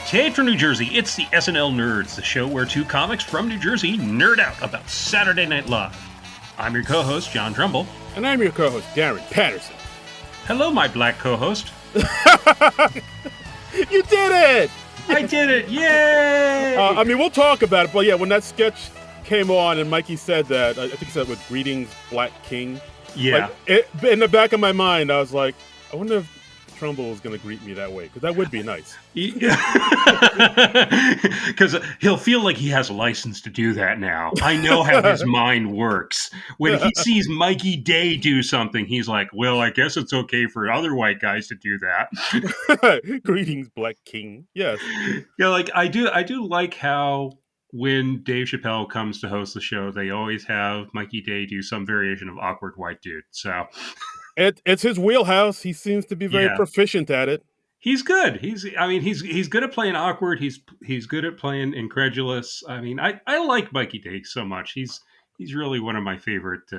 Today from New Jersey, it's the SNL Nerds, the show where two comics from New Jersey nerd out about Saturday Night Live. I'm your co-host, John Trumbull. And I'm your co-host, Darren Patterson. Hello, my black co-host. You did it! I did it! Yay! We'll talk about it, but yeah, when that sketch came on and Mikey said that, I think he said with Greetings, Black King. Yeah. In the back of my mind, I was like, I wonder if Trumbull is going to greet me that way, because that would be nice. Because he'll feel like he has a license to do that now. I know how his mind works. When he sees Mikey Day do something, he's like, well, I guess it's okay for other white guys to do that. Greetings, Black King. Yes. Yeah, like I do like how when Dave Chappelle comes to host the show, they always have Mikey Day do some variation of awkward white dude. So it's his wheelhouse. He seems to be very proficient at it. He's good. He's good at playing awkward. He's good at playing incredulous. I mean, I like Mikey Day so much. He's really one of my favorite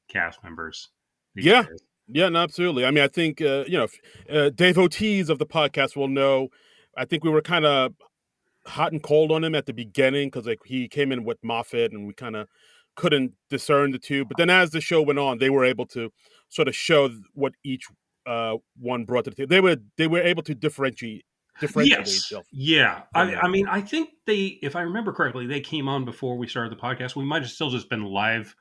cast members. Yeah. Days. Yeah, no, absolutely. I mean, I think devotees of the podcast will know. I think we were kind of hot and cold on him at the beginning because he came in with Moffat and we kind of couldn't discern the two. But then as the show went on, they were able to sort of show what each one brought to the table. They were able to differentiate. Yes. Yeah. I mean, I think if I remember correctly, they came on before we started the podcast. We might have still just been live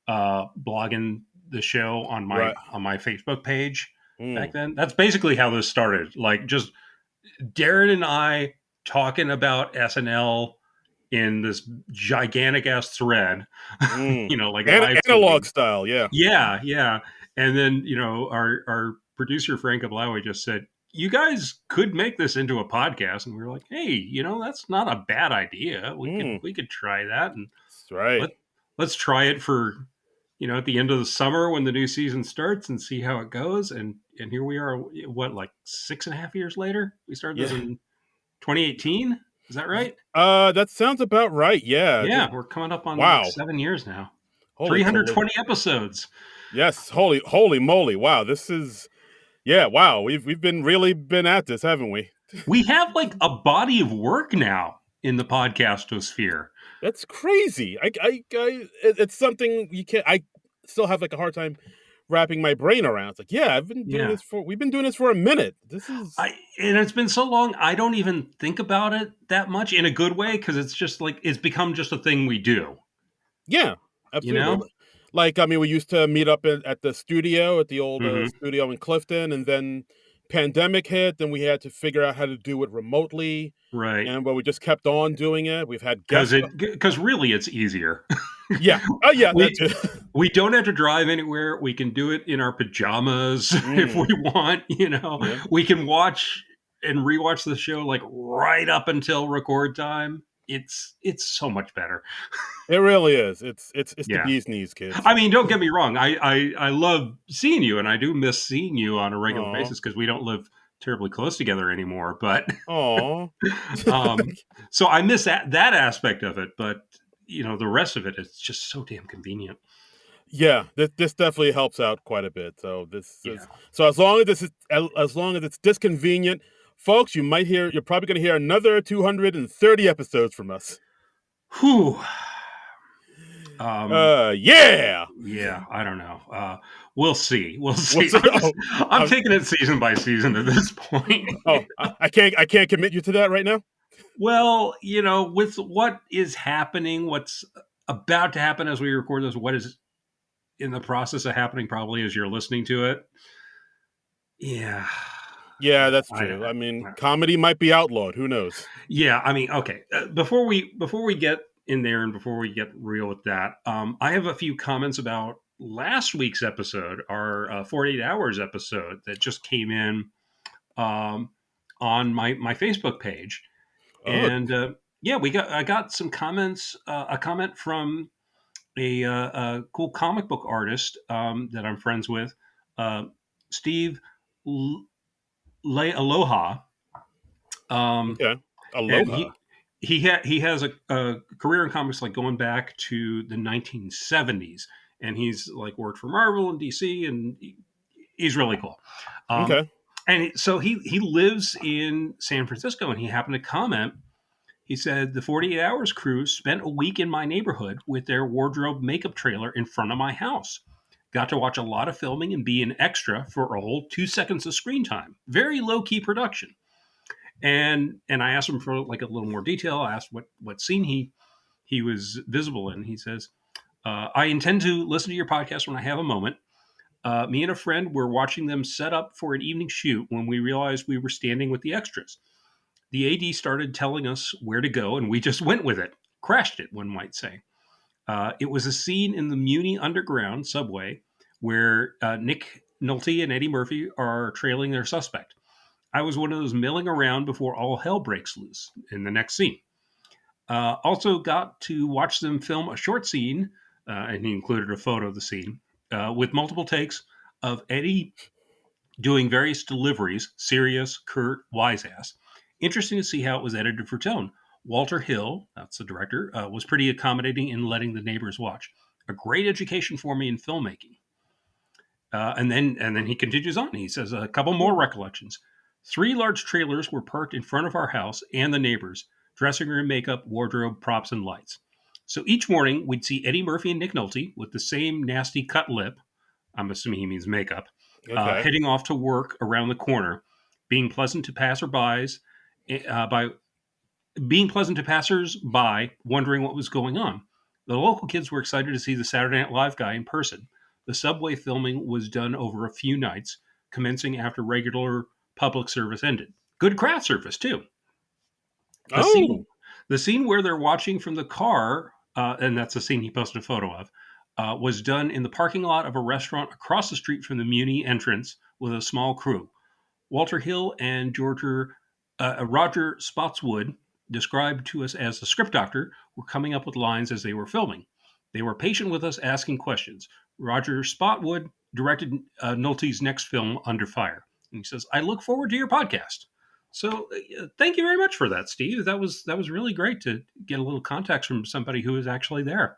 blogging the show on my Facebook page back then. That's basically how this started. Like just Darren and I talking about SNL in this gigantic ass thread, like analog style. Yeah. Yeah. And then, our producer, Frank Ablawi, just said, you guys could make this into a podcast. And we were like, hey, that's not a bad idea. We could try that. And that's right. Let's try it for, at the end of the summer when the new season starts and see how it goes. And here we are, like 6.5 years later? We started this in 2018. Is that right? That sounds about right. Yeah. Yeah. We're coming up on 7 years now. 320 episodes. Yes. Holy moly. Wow. This is, wow. We've been at this, haven't we? We have like a body of work now in the podcastosphere. That's crazy. It's something I still have like a hard time wrapping my brain around. It's like, we've been doing this for a minute. And it's been so long, I don't even think about it that much in a good way. Cause it's just like, it's become just a thing we do. Yeah, absolutely. Like, I mean, we used to meet up at the studio, at the old studio in Clifton, and then pandemic hit, and we had to figure out how to do it remotely. Right. And we just kept on doing it. We've had guests. Because really it's easier. Yeah. Oh, yeah. We don't have to drive anywhere. We can do it in our pajamas if we want, Yeah. We can watch and rewatch the show like right up until record time. It's so much better. It really is. It's the bee's knees, kids. I mean, don't get me wrong. I love seeing you, and I do miss seeing you on a regular basis because we don't live terribly close together anymore. But so I miss that aspect of it. But the rest of it, it's just so damn convenient. Yeah, this definitely helps out quite a bit. So as long as it's disconvenient. Folks, you're probably going to hear another 230 episodes from us. Whew. Yeah, I don't know. We'll see. I'm taking it season by season at this point. I can't commit you to that right now. Well, with what is happening, what's about to happen as we record this, what is in the process of happening probably as you're listening to it. Yeah. Yeah, that's true. I mean, comedy might be outlawed. Who knows? Yeah, I mean, okay. Before we get in there and before we get real with that, I have a few comments about last week's episode, our 48 Hours episode that just came in on my Facebook page. And I got some comments. A comment from a cool comic book artist that I'm friends with, Steve Aloha. Aloha. He has a career in comics like going back to the 1970s, and he's like worked for Marvel and DC, and he's really cool. Okay. And so he lives in San Francisco, and he happened to comment. He said the 48 Hours crew spent a week in my neighborhood with their wardrobe makeup trailer in front of my house. Got to watch a lot of filming and be an extra for a whole 2 seconds of screen time. Very low key production. And I asked him for like a little more detail. I asked what scene he was visible in. He says, "I intend to listen to your podcast when I have a moment. Me and a friend were watching them set up for an evening shoot when we realized we were standing with the extras. The AD started telling us where to go, and we just went with it. Crashed it, one might say. It was a scene in the Muni Underground subway where Nick Nolte and Eddie Murphy are trailing their suspect. I was one of those milling around before all hell breaks loose in the next scene. Also got to watch them film a short scene, and he included a photo of the scene, with multiple takes of Eddie doing various deliveries, serious, curt, wise ass. Interesting to see how it was edited for tone. Walter Hill, that's the director, was pretty accommodating in letting the neighbors watch. A great education for me in filmmaking. And then he continues on. He says a couple more recollections. 3 large trailers were parked in front of our house and the neighbors. Dressing room, makeup, wardrobe, props, and lights. So each morning we'd see Eddie Murphy and Nick Nolte with the same nasty cut lip. I'm assuming he means makeup. Okay. Heading off to work around the corner, being pleasant to passerbys, by being pleasant to passers-by, wondering what was going on. The local kids were excited to see the Saturday Night Live guy in person. The subway filming was done over a few nights, commencing after regular public service ended. Good craft service too. The Oh, scene, the scene where they're watching from the car, and that's the scene he posted a photo of, was done in the parking lot of a restaurant across the street from the Muni entrance with a small crew. Walter Hill and Roger Spotswood, described to us as the script doctor, were coming up with lines as they were filming. They were patient with us, asking questions. Roger Spotwood directed Nolte's next film, Under Fire. And he says, "I look forward to your podcast." So, thank you very much for that, Steve. That was really great to get a little context from somebody who was actually there.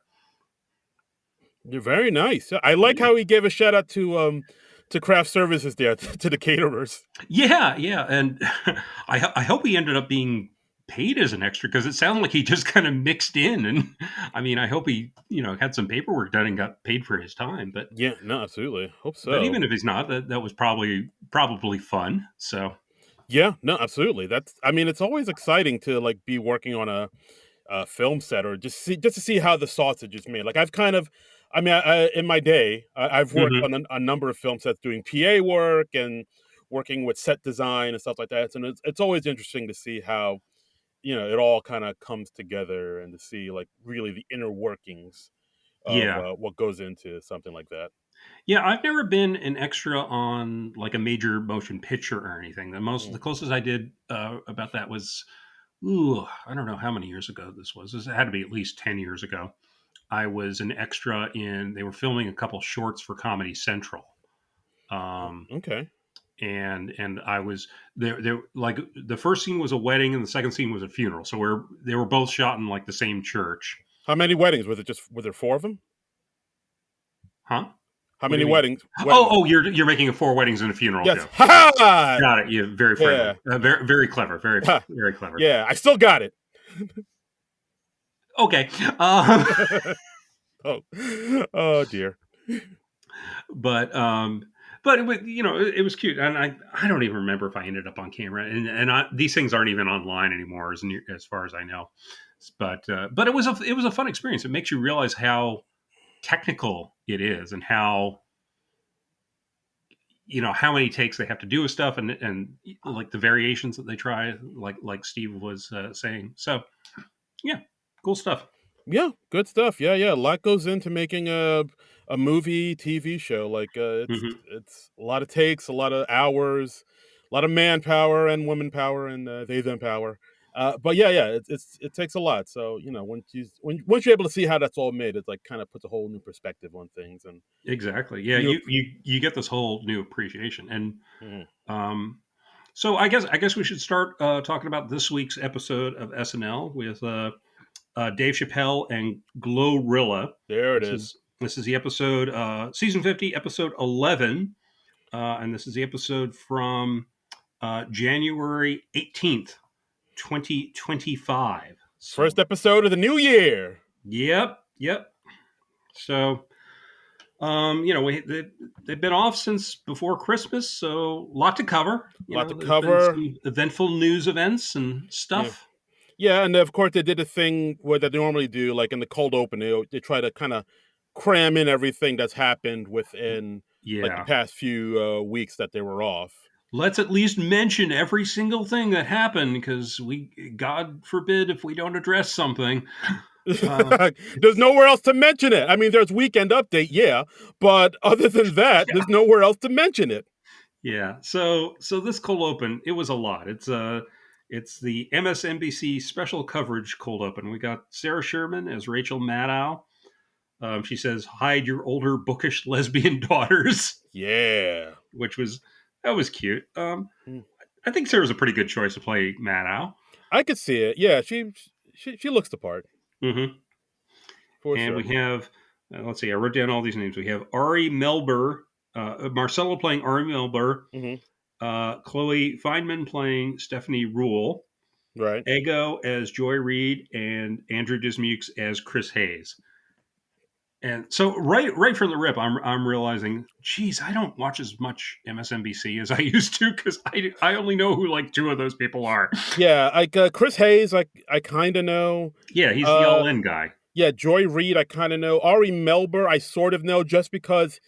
you're very nice. I like Yeah, how he gave a shout out to craft services there to the caterers. yeah, yeah. And I hope he ended up being paid as an extra because it sounded like he just kind of mixed in. And I mean, I hope he had some paperwork done and got paid for his time. But Yeah, no, absolutely. Hope but so. even if he's not, that was probably fun. So Yeah, no, absolutely. I mean, it's always exciting to like be working on a film set or just to see how the sausage is made. Like I've kind of, I mean, in my day, I've worked mhm. on a number of film sets doing PA work and working with set design and stuff like that. And it's always interesting to see how it all kind of comes together and to see like really the inner workings of Yeah, what goes into something like that. yeah. I've never been an extra on like a major motion picture or anything. The Mm. closest I did about that was, ooh, I don't know how many years ago this was. This had to be at least 10 years ago. I was an extra in. They were filming a couple shorts for Comedy Central, um, Okay. and I was there. There, like the first scene was a wedding, and the second scene was a funeral. So they were both shot in like the same church, How many weddings was it? Just were there four of them? huh? How What do many you mean? weddings? Oh, Weddings. oh, you're making a four weddings and a funeral Yes. joke. Ha ha! Got it. You very friendly, Yeah. very clever, very clever. Yeah. I still got it. Okay, um, Oh. Oh dear. but but it was cute, and I don't even remember if I ended up on camera, and these things aren't even online anymore as far as I know. But it was a fun experience. It makes you realize how technical it is, and how many takes they have to do with stuff, and like the variations that they try, like Steve was saying. So yeah, cool stuff. Yeah, good stuff. Yeah, yeah. A lot goes into making a movie, TV show. Like Hmm. it's a lot of takes, a lot of hours, a lot of manpower and woman power and they them power. But yeah, yeah, it takes a lot. So once you're able to see how that's all made, it like kind of puts a whole new perspective on things and Exactly. Yeah, you. you get this whole new appreciation, and Mhm. um, so I guess we should start talking about this week's episode of SNL with Dave Chappelle and Glorilla. There it This is. is this is the episode, season 50, episode 11, and this is the episode from. January 18th, 2025. First So, episode of the new year. yep. So, they've been off since before Christmas, so a lot to cover. A lot to There's been cover. some eventful news events and Yeah. stuff. Yeah, and of course they did a thing where they normally do, like in the cold open, they try to kind of cram in everything that's happened within like the Yeah. past few weeks that they were off. Let's at least mention every single thing that happened because God forbid, if we don't address something. There's nowhere else to mention it. I mean, there's Weekend Update, yeah, but other than that, there's nowhere else to mention it. Yeah. So this cold open, it was a lot. It's the MSNBC special coverage cold open. We got Sarah Sherman as Rachel Maddow. She says, "Hide your older bookish lesbian daughters," Yeah. which was that was cute. Hmm. I think Sarah's a pretty good choice to play Maddow. I could see it. Yeah, she looks the part Mm-hmm. for And we sure. have, let's see, I wrote down all these names. We have Ari Melber, Marcelo playing Ari Melber, Hmm. Chloe Feynman playing Stephanie Rule, Right. Ego as Joy Reid, and Andrew Dismukes as Chris Hayes. And so right from the rip, I'm realizing, geez, I don't watch as much MSNBC as I used to because I only know who like two of those people are. Yeah, like Chris Hayes, I kind of know. Yeah, he's the Uh, all in guy. yeah, Joy Reid, I kind of know. Ari Melber, I sort of know, just because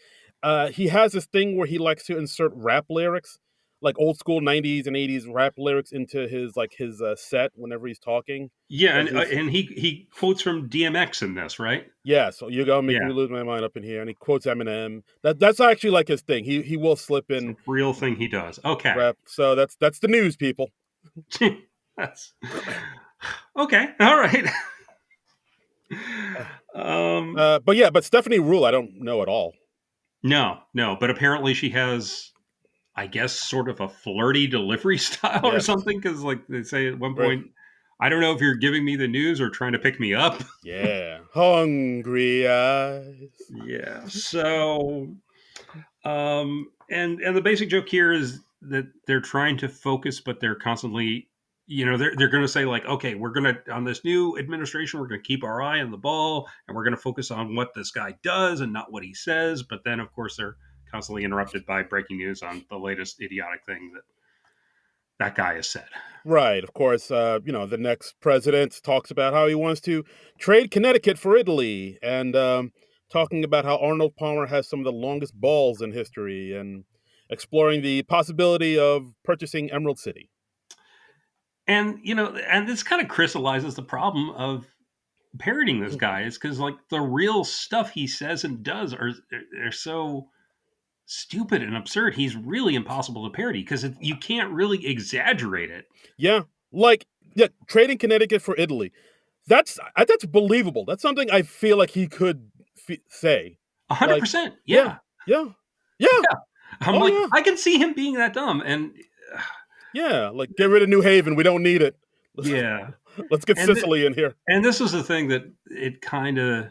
he has this thing where he likes to insert rap lyrics, like old school '90s and '80s rap lyrics into his set whenever he's talking. Yeah, As his and he quotes from DMX in this, right? Yeah, so you go making Yeah, me lose my mind up in here, and he quotes Eminem. That's actually like his thing. He will slip it's a in real thing he does. Okay, rap. So that's the news, people. that's okay. All right. But yeah, but Stephanie Rule, I don't know at all. No, but apparently she has, I guess, sort of a flirty delivery style or Yes, something. Because like they say at one right. point, I don't know if you're giving me the news or trying to pick me up. Yeah, hungry eyes. Yeah. So, and the basic joke here is that they're trying to focus, but they're constantly, they're going to say like, okay, we're going to on this new administration, we're going to keep our eye on the ball, and we're going to focus on what this guy does and not what he says. But then, of course, they're constantly interrupted by breaking news on the latest idiotic thing that guy has said. Right. Of course, the next president talks about how he wants to trade Connecticut for Italy, and talking about how Arnold Palmer has some of the longest balls in history, and exploring the possibility of purchasing Emerald City. And and this kind of crystallizes the problem of parroting this guy is because like the real stuff he says and does are so stupid and absurd. He's really impossible to parody because you can't really exaggerate it. Yeah, like yeah, trading Connecticut for Italy. That's believable. That's something I feel like he could say. Like, 100%. yeah, Yeah. yeah, yeah. Yeah. I'm Oh like, yeah, I can see him being that dumb. And yeah. Like, get rid of New Haven. We don't need it. yeah. Let's get And, Sicily in here. and this is the thing that it kind of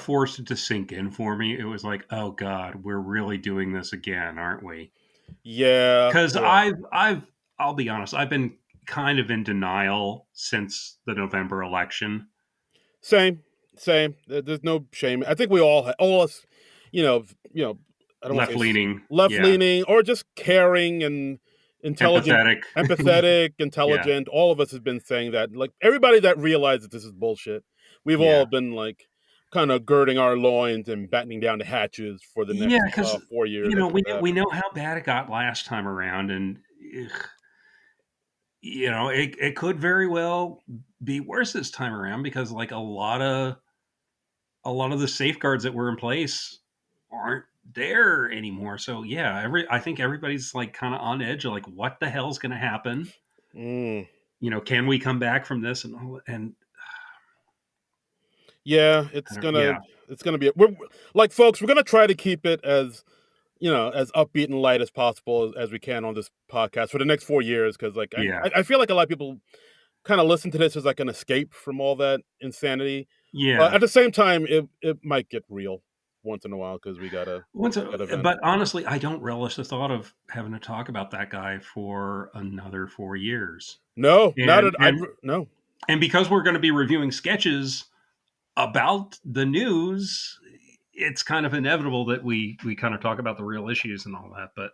forced it to sink in for me. It was like, oh God, we're really doing this again, aren't we? Yeah, Because yeah. I'll be honest, I've been kind of in denial since the November election. Same, same. There's no shame. I think we all us, you know. I don't want to Left say leaning. left Yeah. leaning or just caring and intelligent, Empathetic. empathetic, Yeah. intelligent. All of us has been saying that. Like everybody that realizes this is bullshit, we've Yeah. all been like kind of girding our loins and battening down the hatches for the Yeah. next Because, 4 years after we, that we happens. know how bad it got last time around. And, ugh, it could very well be worse this time around because, like, a lot of the safeguards that were in place aren't there anymore. So, yeah, I think everybody's, like, kind of on edge of, like, what the hell's going to happen? Mm. Can we come back from this? And Yeah, I don't, yeah, it's gonna be. We're like, folks, we're gonna try to keep it as as upbeat and light as possible as we can on this podcast for the next 4 years. Because like yeah, I feel like a lot of people kind of listen to this as like an escape from all that insanity. yeah. At the same time, it might get real. once in a while because we got a event. But honestly, I don't relish the thought of having to talk about that guy for another 4 years. No, not And at and no. and because we're going to be reviewing sketches about the news, it's kind of inevitable that we kind of talk about the real issues and all that. But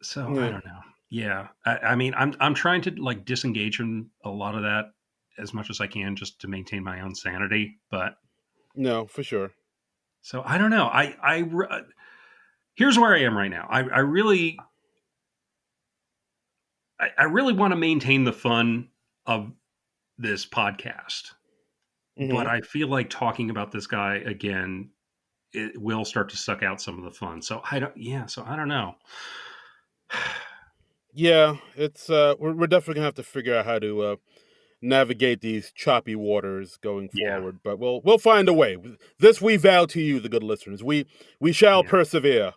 so I Yeah, don't know. Yeah, I mean, I'm trying to like disengage from a lot of that as much as I can just to maintain my own sanity. But no, for sure. so I don't know. Here's where I am right now. I really want to maintain the fun of this podcast, but Hmm. I feel like talking about this guy again, it will start to suck out some of the fun. So I don't. Yeah. So I don't know. Yeah, it's we're definitely gonna have to figure out how to navigate these choppy waters going Yeah. forward, but we'll find a way. This we vow to you, the good listeners. We shall Yeah. persevere.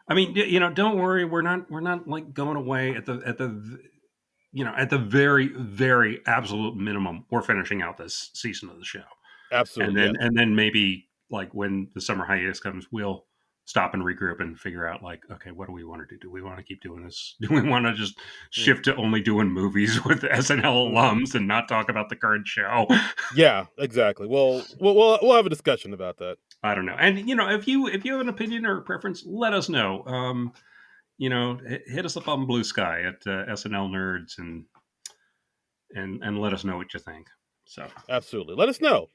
I mean, don't worry. We're not like going away at the very, very absolute minimum. We're finishing out this season of the show. and Absolutely, then yes. and then maybe like when the summer hiatus comes, we'll stop and regroup and figure out like, okay, what do we want to do? Do we want to keep doing this? Do we want to just Mm, shift to only doing movies with SNL mm. alums and not talk about the current show? Yeah, exactly. We'll have a discussion about that. I don't know. And if you have an opinion or a preference, let us know. Hit us up on Blue Sky at SNL Nerds and let us know what you think. So Absolutely. Let us know.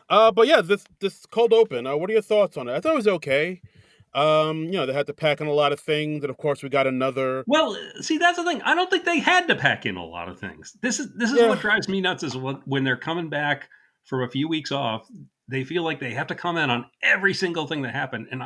But yeah, this cold open. What are your thoughts on it? I thought it was okay. They had to pack in a lot of things, and of course, we got another. well, see, that's the thing. I don't think they had to pack in a lot of things. This is Yeah, what drives me nuts. Is when they're coming back from a few weeks off, they feel like they have to comment on every single thing that happened. And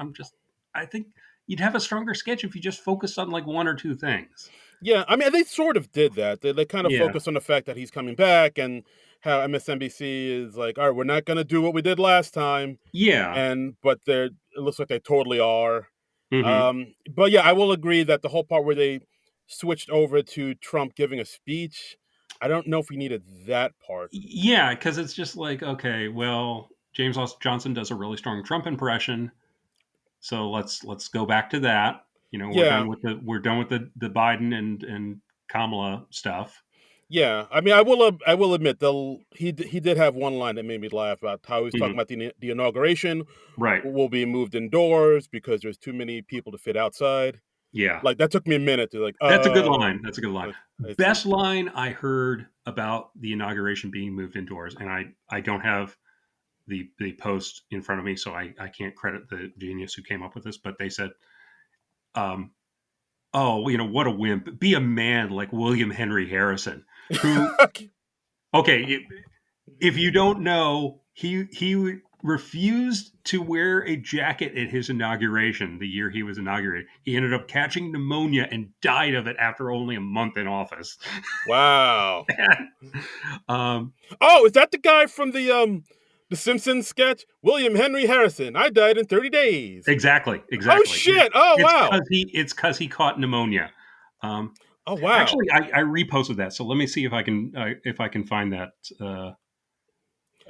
I think you'd have a stronger sketch if you just focused on like one or two things. yeah. I mean, they sort of did that. They kind of Yeah, focused on the fact that he's coming back and how MSNBC is like, all right, we're not going to do what we did last time, yeah, but it looks like they totally are. hmm But yeah, I will agree that the whole part where they switched over to Trump giving a speech, I don't know if we needed that part. yeah, because it's just like, okay, well, James Johnson does a really strong Trump impression, so let's go back to that. Yeah, We're done with the Biden and Kamala stuff. yeah. I mean, I will admit, he did have one line that made me laugh about how he was talking Mhm. about the inauguration Right. will be moved indoors because there's too many people to fit outside. Yeah. Like that took me a minute to like, That's a good oh, line. That's a good line. I see. Best line I heard about the inauguration being moved indoors, and I don't have the post in front of me, so I can't credit the genius who came up with this, but they said, um, "Oh, what a wimp! Be a man like William Henry Harrison, who okay, if you don't know, he refused to wear a jacket at his inauguration, the year he was inaugurated. He ended up catching pneumonia and died of it after only a month in office. Wow. um, Oh, is that the guy from the Simpsons sketch? William Henry Harrison. I died in 30 days. exactly, Oh exactly. shit. Oh It's wow. because he caught pneumonia. Um, Oh wow. actually, I reposted that, so let me see if I can find that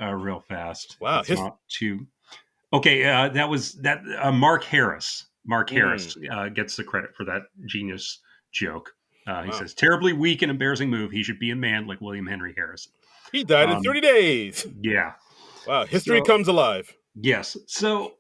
real fast. Wow. It's not too. Okay, that was that. Mark Harris. Mark Mm, Harris gets the credit for that genius joke. He wow. says, "Terribly weak and embarrassing move. He should be a man like William Henry Harrison." He died in Um, 30 days. yeah. Wow. History So comes alive. yes. So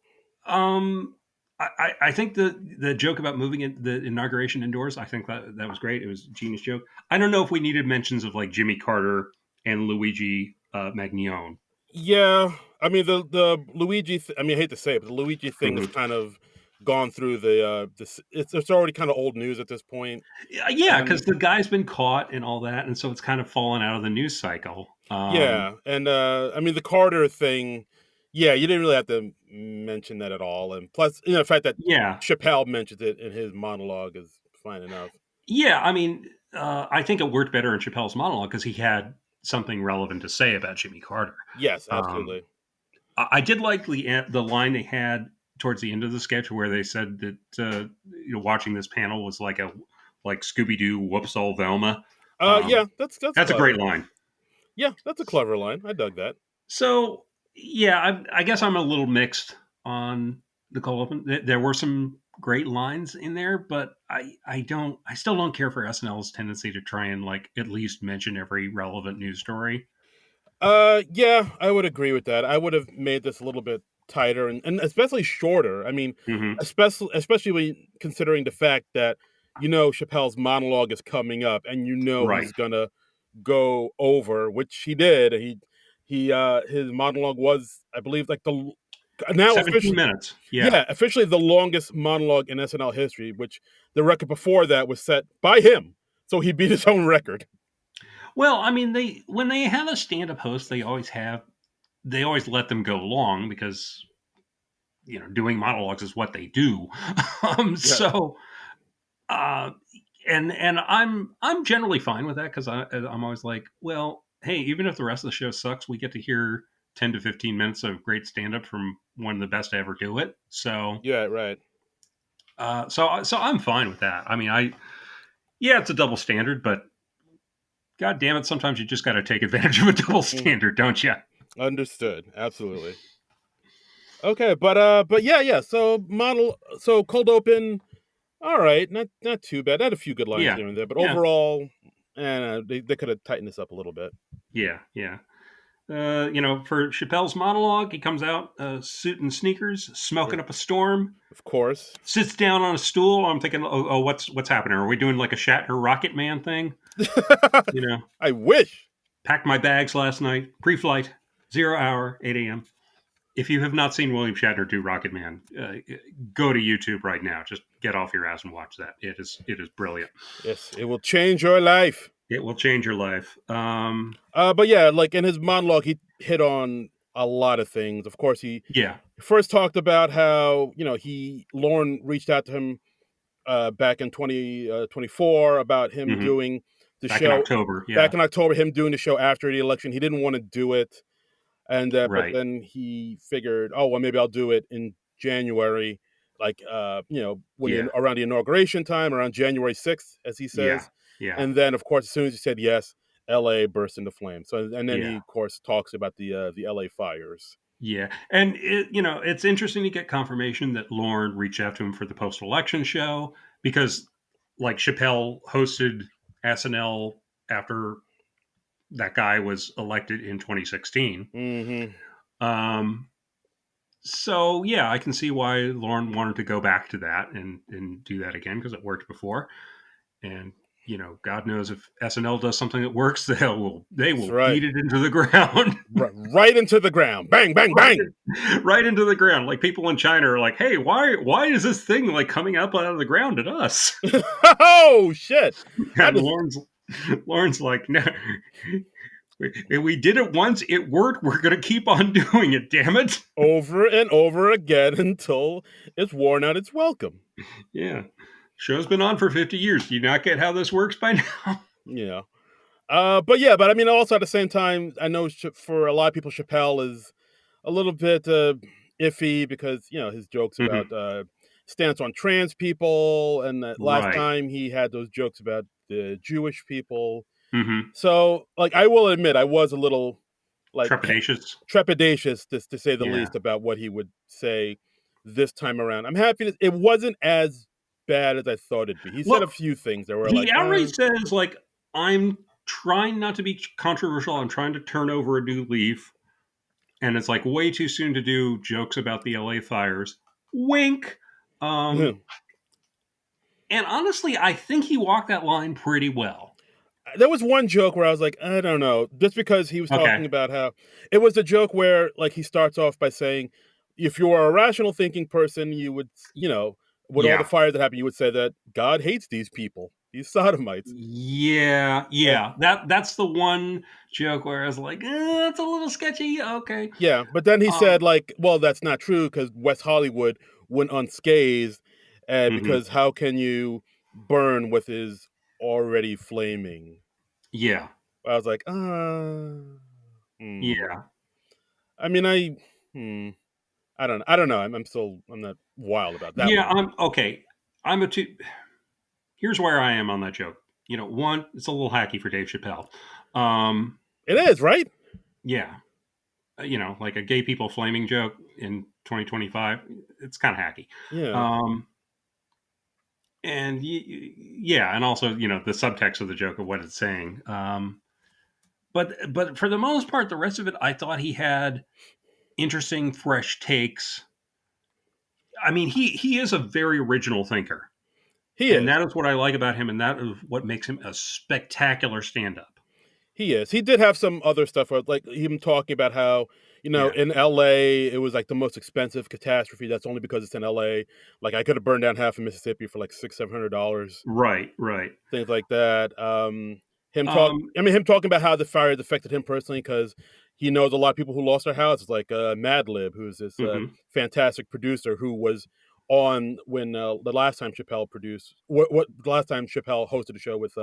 I think the joke about moving the inauguration indoors. I think that was great. It was a genius joke. I don't know if we needed mentions of like Jimmy Carter and Luigi Magnione. Yeah. I mean the Luigi I mean I hate to say it, but the Luigi thing is Mhm. kind of gone through it's already kind of old news at this point. Yeah, And because the guy's been caught and all that, and so it's kind of fallen out of the news cycle. yeah, and I mean the Carter thing, yeah, you didn't really have to mention that at all. And plus, the fact that Yeah, Chappelle mentions it in his monologue is fine enough. yeah. I mean, I think it worked better in Chappelle's monologue because he had something relevant to say about Jimmy Carter. Yes, Um, absolutely. I did like the line they had towards the end of the sketch where they said that watching this panel was like Scooby Doo, whoops, all Velma. Yeah, that's That's a great clever. line. Yeah, that's a clever line. I dug that. So Yeah, I guess I'm a little mixed on the cold open. There were some great lines in there, but I still don't care for SNL's tendency to try and like at least mention every relevant news story. Yeah, I would agree with that. I would have made this a little bit tighter and especially shorter. I mean, Hmm. especially when considering the fact that Chappelle's monologue is coming up, and Right, he's gonna go over, which he did. His monologue was, I believe, like now 17 officially, minutes. Yeah. yeah, officially the longest monologue in SNL history. Which the record before that was set by him, so he beat his own record. Well, I mean, they when they have a stand-up host, they always let them go long because doing monologues is what they do. Yeah. So uh, and I'm generally fine with that because I'm always like, well, hey, even if the rest of the show sucks, we get to hear 10 to 15 minutes of great stand up from one of the best to ever do it. So Yeah, right. so I'm fine with that. I mean, yeah, it's a double standard, but god damn it, sometimes you just got to take advantage of a double Mm, standard, don't you? understood. Absolutely. Okay, but yeah, yeah. So cold open. All right, not too bad. Had a few good lines Yeah, here and there, but yeah, overall, they could have tightened this up a little bit. yeah. For Chappelle's monologue, he comes out suit and sneakers, Yeah, smoking up a storm, of course. sits down on a stool. I'm thinking, oh, what's happening? Are we doing like a Shatner Rocket Man thing? You know, I wish. packed my bags last night, pre-flight, 0 hour, 8 a.m. If you have not seen William Shatner do Rocket Man, go to YouTube right now. Just get off your ass and watch that. It is brilliant. Yes, it will change your life. It will change your life. But yeah, like in his monologue, he hit on a lot of things. Of course, he Yeah. first talked about how he Lauren reached out to him back in 2024 about him Hmm. doing the Back in show October. back Yeah. in October. Him doing the show after the election, he didn't want to do it, and but Right. then he figured, oh well, maybe I'll do it in January, like when Yeah. around the inauguration time, around January 6th, as he Yeah. says. Yeah. And then, of course, as soon as he said yes, L.A. burst into flames. So, and then he, Yeah. of course, talks about the L.A. fires. Yeah, and it's interesting to get confirmation that Lorne reached out to him for the post-election show because, like, Chappelle hosted SNL after that guy was elected in 2016. Hmm. Um, so yeah, I can see why Lorne wanted to go back to that and do that again because it worked before. And God knows if SNL does something that works, they That's will right. beat it into the ground. Right into the ground. Bang, bang, bang. Right into the ground. Like people in China are like, "Hey, why is this thing like coming up out of the ground at us?" Oh shit! I And just Lauren's like, "No, we did it once. It worked. We're gonna keep on doing it. Damn it!" over and over again until it's worn out its welcome. Yeah, show's been on for 50 years. Do you not get how this works by now? Yeah. But yeah, but I mean, also at the same time, I know for a lot of people, Chappelle is a little bit iffy because his jokes Hmm. about stance on trans people, and that last Right. time he had those jokes about the Jewish people. Hmm. So, like, I will admit, I was a little like Trepidatious. trepidatious, to say the Yeah. least, about what he would say this time around. I'm happy that it wasn't as bad as I thought it'd be. He said a Well, few things that were he like, outright says like, "I'm trying not to be controversial. I'm trying to turn over a new leaf." And it's like way too soon to do jokes about the LA fires. Wink. Um, and honestly, I think he walked that line pretty well. there was one joke where I was like, I don't know, just because he was Okay. talking about how it was a joke where, like, he starts off by saying, if you are a rational thinking person, you would, with all the Yeah. fires that happen, you would say that God hates these people, these sodomites. Yeah. Uh, Yeah. That's the one joke where I was like, that's a little sketchy. Okay. yeah, but then he Um, said, like, well, that's not true because West Hollywood went unscathed, mhm. because how can you burn what is already flaming? Yeah. I was like, hmm. Yeah. I mean, hmm. I don't know. I'm not wild about that Yeah. one. I'm okay. I'm a two. Here's where I am on that joke. One, it's a little hacky for Dave Chappelle. Um, It is, right? yeah. like a gay people flaming joke in 2025. It's kind of hacky. Yeah. Um, and yeah, and also the subtext of the joke of what it's saying. But for the most part, the rest of it, I thought he had interesting, fresh takes. I mean, he is a very original thinker, He and is. that is what I like about him, and that is what makes him a spectacular stand-up. He is. He did have some other stuff, like him talking about how, Yeah, in LA, it was like the most expensive catastrophe. That's only because it's in LA. Like I could have burned down half of Mississippi for like $600, 700, right, right. things like that. Um, Him talking about how the fire had affected him personally because he knows a lot of people who lost their houses, like Madlib, who's this mhm, fantastic producer who was on when the last time Chappelle produced what the last time Chappelle hosted a show with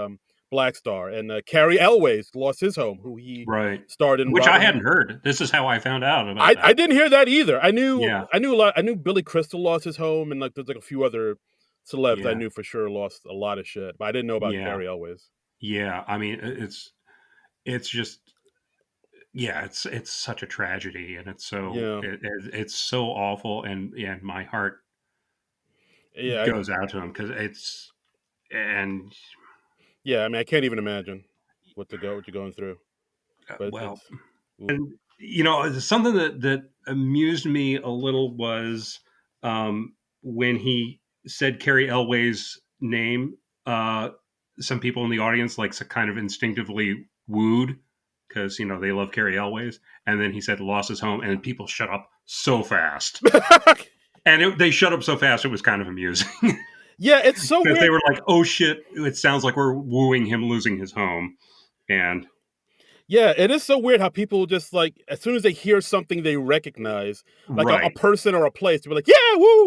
Black Star, and Carrie Elways lost his home, who he right. starred in Which I Robert. hadn't heard. This is how I found out about I that. didn't hear that either. Yeah, I knew a lot. I knew Billy Crystal lost his home, and like there's like a few other celebs I yeah, knew for sure lost a lot of shit, but I didn't know about yeah, Carrie Elways. yeah. I mean, it's just yeah, it's such a tragedy, and Yeah, it's so awful, and yeah, my heart yeah, goes out to him because it's and yeah. I mean, I can't even imagine what you're going through, but well, it's oof. and something that amused me a little was when he said Carrie Elway's name. Some people in the audience kind of instinctively wooed because they love Carrie Elways, and then he said lost his home, and people shut up so fast. And they shut up so fast, it was kind of amusing Yeah, it's so because they weird. were like, "Oh shit!" It sounds like we're wooing him losing his home, and Yeah, it is so weird how people just like as soon as they hear something they recognize, like a right, person or a place, to be like, "Yeah, woo!"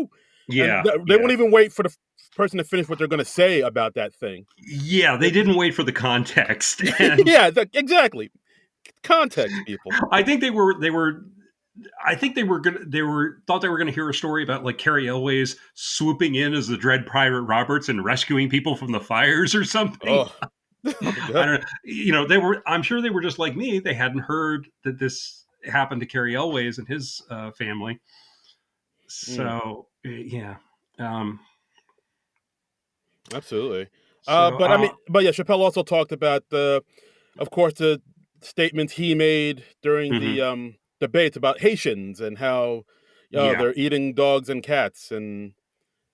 And yeah, they won't yeah, even wait for the person to finish what they're going to say about that thing. yeah. They It- didn't wait for the context, and yeah, exactly. Context, people. I think they were. I think they were gonna. They were thought they were gonna hear a story about like Carrie Elways swooping in as the Dread Pirate Roberts and rescuing people from the fires or something. Oh, oh I god. don't. They were. I'm sure they were just like me. They hadn't heard that this happened to Carrie Elways and his family. Mm, So yeah. Um, absolutely. so But I mean, but yeah, Chappelle also talked about of course, the statements he made during the mhm. debates about Haitians and how Yeah, they're eating dogs and cats, and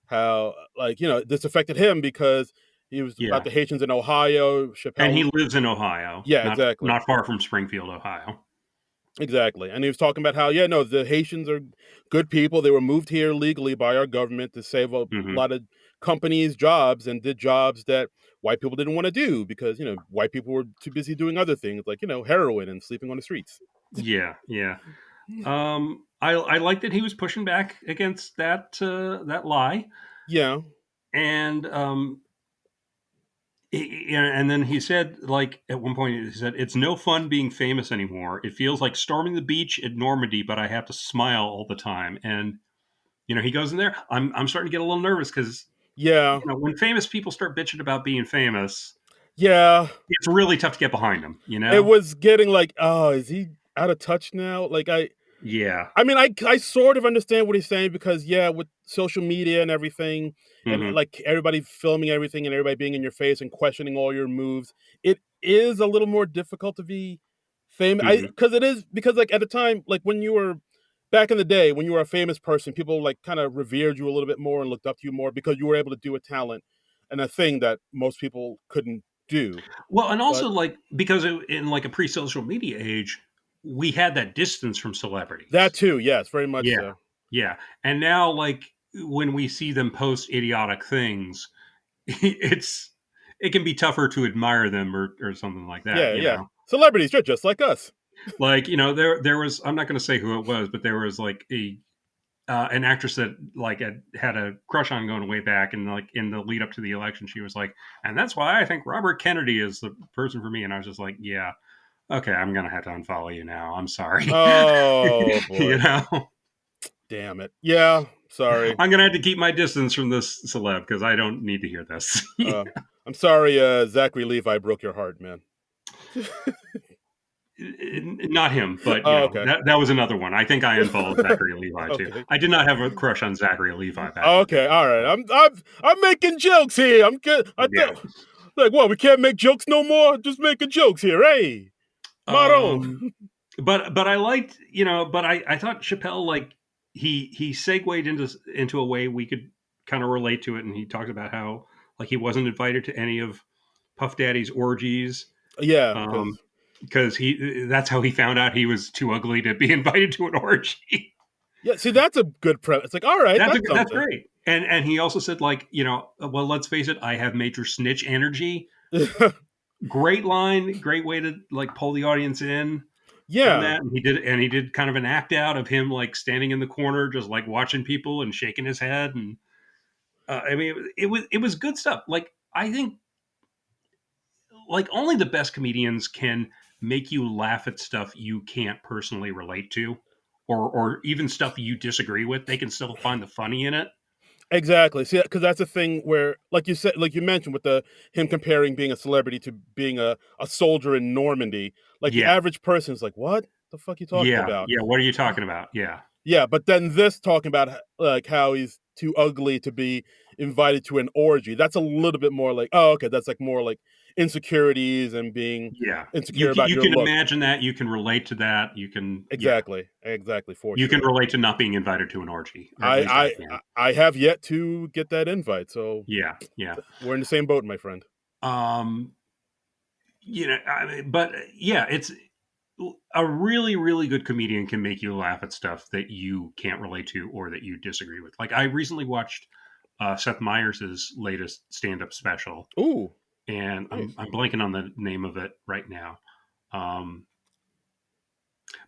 how like this affected him because he was about yeah. the Haitians in Ohio. And Chappelle, he lives in Ohio, yeah, not exactly. not far from Springfield, Ohio. Exactly. And he was talking about how, yeah, no, the Haitians are good people. They were moved here legally by our government to save a Hmm. lot of companies' jobs, and did jobs that white people didn't want to do because, white people were too busy doing other things like, heroin and sleeping on the streets. Yeah, yeah. I like that he was pushing back against that lie, Yeah. and and then he said, like at one point, he said, "It's no fun being famous anymore. It feels like storming the beach at Normandy, but I have to smile all the time." And he goes in there. I'm starting to get a little nervous because Yeah. when famous people start bitching about being famous, Yeah. it's really tough to get behind them. It was getting like, oh, is he out of touch now? Like Yeah. I mean, I sort of understand what he's saying because yeah, with social media and everything, and Hmm. like everybody filming everything and everybody being in your face and questioning all your moves, it is a little more difficult to be famous. I Hmm. because it is because like at the time, like when you were back in the day when you were a famous person, people like kind of revered you a little bit more and looked up to you more because you were able to do a talent and a thing that most people couldn't do. Well, and But also like because in like a pre-social media age, we had that distance from that celebrities. too, yes, very much Yeah, so. yeah. And now, like when we see them post idiotic things, it can be tougher to admire them or something like that. Yeah, yeah. Celebrities, they're just like us. Like there was I'm not going to say who it was, but there was like a an actress that like had a crush on going way back, and like in the lead up to the election, she was like, and that's why I think Robert Kennedy is the person for me. And I was just like, yeah, okay, I'm gonna have to unfollow you now. I'm sorry. Oh boy. you know, Damn it. Yeah, sorry. I'm gonna have to keep my distance from this celeb because I don't need to hear this. Uh, I'm sorry, Zachary Levi broke your heart, man. Not him, but Oh, okay. that was another one. I think I unfollowed Zachary Levi too. Okay. I did not have a crush on Zachary Levi back in the Okay. day. All right. I'm making jokes here. I'm good. I Yeah. thought like what? We can't make jokes no more. Just making jokes here. Hey, Maron. Um, but I liked, but I thought Chappelle, like, he segued into a way we could kind of relate to it, and he talked about how, like, he wasn't invited to any of Puff Daddy's orgies, Yeah, because because that's how he found out he was too ugly to be invited to an orgy. yeah. See, that's a good premise. It's like, all right, that's That's something. great. And he also said, like, well, let's face it, I have major snitch energy. Great line, great way to, like, pull the audience in from Yeah. that. And he did kind of an act out of him, like, standing in the corner, just, like, watching people and shaking his head. And I mean, it was good stuff. Like, I think, like, only the best comedians can make you laugh at stuff you can't personally relate to, or even stuff you disagree with. They can still find the funny in it. Exactly. See, because that's a thing where, like you said, like you mentioned, with the him comparing being a celebrity to being a soldier in Normandy. Like the Yeah, average person's like, "What the fuck you talking yeah, about?" yeah. What are you talking about? Yeah, Yeah, but then this talking about like how he's too ugly to be invited to an orgy. That's a little bit more like, oh, okay, that's like more like insecurities and being yeah. insecure about You your can look. imagine that. You can relate to that. Yeah. Exactly, exactly, for You can sure. relate to not being invited to an orgy, or at least I can. I have yet to get that invite, so Yeah, yeah. we're in the same boat, my friend. Um, I mean, but yeah, it's a really, really good comedian can make you laugh at stuff that you can't relate to or that you disagree with. Like, I recently watched Seth Meyers' latest stand-up special, Ooh, and I'm nice. I'm blanking on the name of it right now. Um,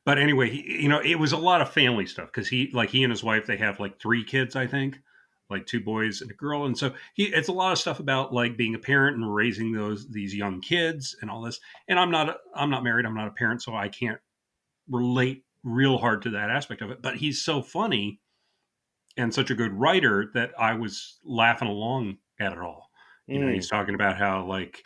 but anyway, it was a lot of family stuff because he and his wife, they have like three kids, I think, like two boys and a girl, and so it's a lot of stuff about, like, being a parent and raising these young kids and all this. And I'm not married, I'm not a parent, so I can't relate real hard to that aspect of it. But he's so funny and such a good writer that I was laughing along at it all. Mm. He's talking about how, like,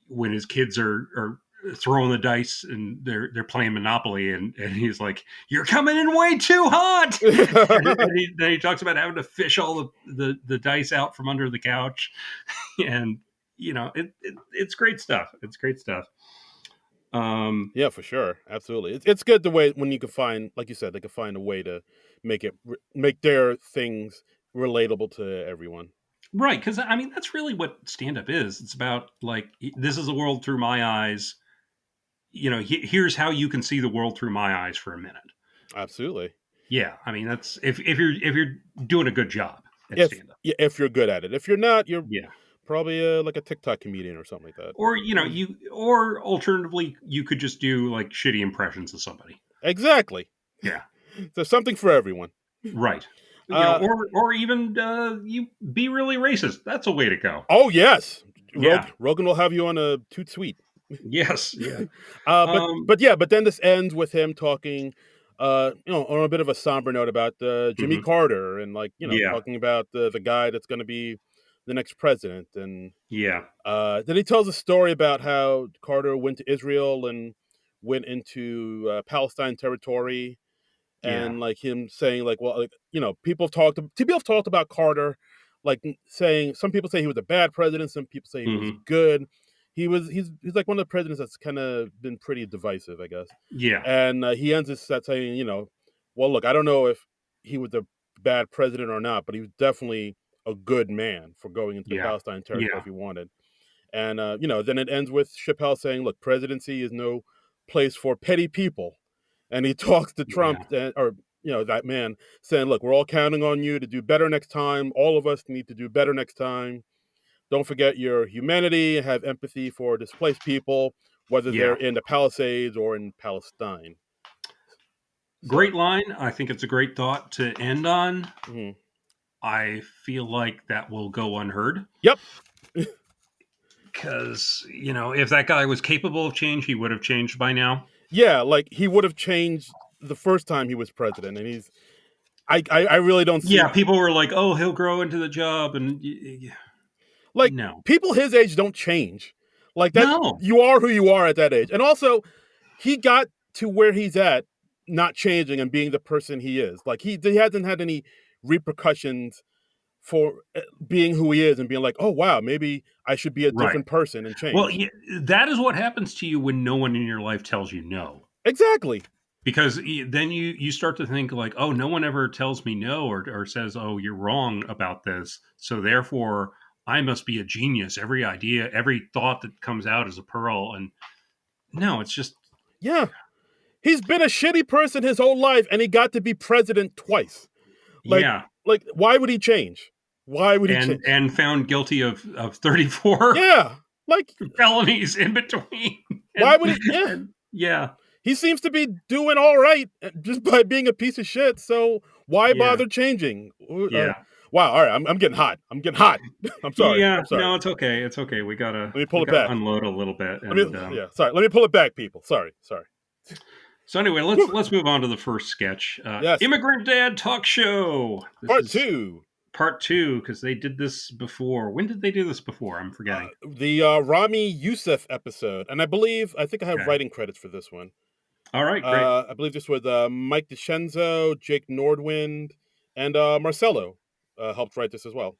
when his kids are throwing the dice and they're playing Monopoly, and he's like, "You're coming in way too hot," then he talks about having to fish all the dice out from under the couch, and it's great stuff. It's great stuff. Um, Yeah, for sure, absolutely. It's good the way when you can find, like you said, they can find a way to make their things relatable to everyone. right, because I mean that's really what stand up is. It's about, like, this is the world through my eyes. Here's how you can see the world through my eyes for a minute. Absolutely. Yeah, I mean that's if you're doing a good job at If stand up. yeah, if you're good at it. If you're not, you're Yeah. probably like a TikTok comedian or something like that. Or or alternatively, you could just do, like, shitty impressions of somebody. Exactly. Yeah, There's something for everyone. right. Uh Or even you be really racist. That's a way to go. oh yes. Yeah. Rogan will have you on a toot sweet. Yes. Yeah. But Um. but then this ends with him talking, on a bit of a somber note about Jimmy Mhm. Carter and like Yeah. talking about the guy that's going to be the next president, and Yeah. then he tells a story about how Carter went to Israel and went into Palestine territory, Yeah. and like him saying like, well, like, people have talked about Carter, like saying some people say he was a bad president, some people say he was Mhm. good. He's like one of the presidents that's kind of been pretty divisive, I guess. Yeah. And he ends this that saying, well, look, I don't know if he was a bad president or not, but he was definitely a good man for going into the Yeah. Palestine territory if Yeah. he wanted. And then it ends with Chappelle saying, "Look, presidency is no place for petty people." And he talks to Trump, Yeah. or that man, saying, "Look, we're all counting on you to do better next time. All of us need to do better next time. Don't forget your humanity. Have empathy for displaced people, whether they're Yeah. in the Palisades or in Palestine." So, Great line. I think it's a great thought to end on. mhm. I feel like that will go unheard Yep, because if that guy was capable of change, he would have changed by now. yeah, like he would have changed the first time he was president, and I really don't see Yeah, people were like, "Oh, he'll grow into the job," and like no, people his age don't change. Like that, no, you are who you are at that age. And also, he got to where he's at, not changing and being the person he is. Like he hasn't had any repercussions for being who he is and being like, oh wow, maybe I should be a Right. different person and Well, change. that is what happens to you when no one in your life tells you no. Exactly. Because then you start to think like, oh, no one ever tells me no, or says, oh, you're wrong about this, so therefore I must be a genius. Every idea, every thought that comes out is a pearl. And no, it's just, Yeah. He's been a shitty person his whole life and he got to be president twice. Like yeah. why would he change? Why would he and change? and found guilty of 34 Yeah. Like felonies in between. why and would he? Yeah. and yeah. He seems to be doing all right just by being a piece of shit. So why Yeah. bother changing? Yeah. Wow. All right. I'm getting hot. I'm getting hot. I'm sorry. Yeah. I'm sorry. No, it's okay. It's okay. We gotta Let me we pull it gotta back. unload a little bit. Let me. And Yeah. Sorry. Let me pull it back, people. Sorry. Sorry. so anyway, let's move on to the first sketch. Yes. Immigrant Dad Talk Show. This Part is two. part two, because they did this before. When did they do this before? I'm forgetting. The Rami Youssef episode, and I think I have Okay. writing credits for this one. All right, great. I believe this was Mike DiCenzo, Jake Nordwind, and Marcelo helped write this as well.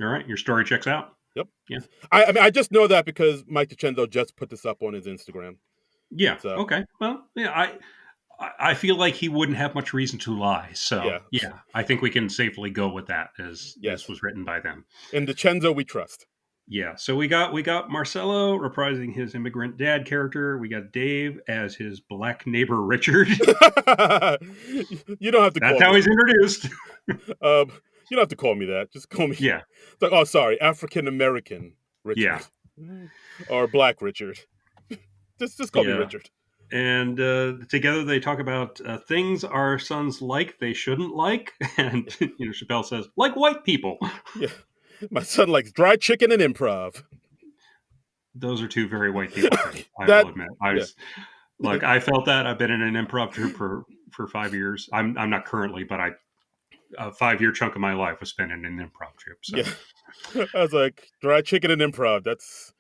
All right, your story checks out. Yep. Yeah. I mean, I just know that because Mike DiCenzo just put this up on his Instagram. Yeah. So. Okay. Well, yeah, I feel like he wouldn't have much reason to lie. So yeah, I think we can safely go with that, as this was written by them. In DiCenzo, we trust. Yeah. So we got Marcelo reprising his immigrant dad character. We got Dave as his black neighbor Richard. You don't have to. That's how he's introduced. You don't have to call me that. Just call me. Yeah. It's like, oh, sorry, African American Richard. Yeah. Or Black Richard. just call me Richard. And together they talk about things our sons like they shouldn't like. And Chappelle says, like white people. Yeah. My son likes dry chicken and improv. Those are two very white people. I will admit. I felt that. I've been in an improv troupe for 5 years. I'm not currently, but a 5-year chunk of my life was spent in an improv troupe. So. Yeah. I was like, dry chicken and improv. That's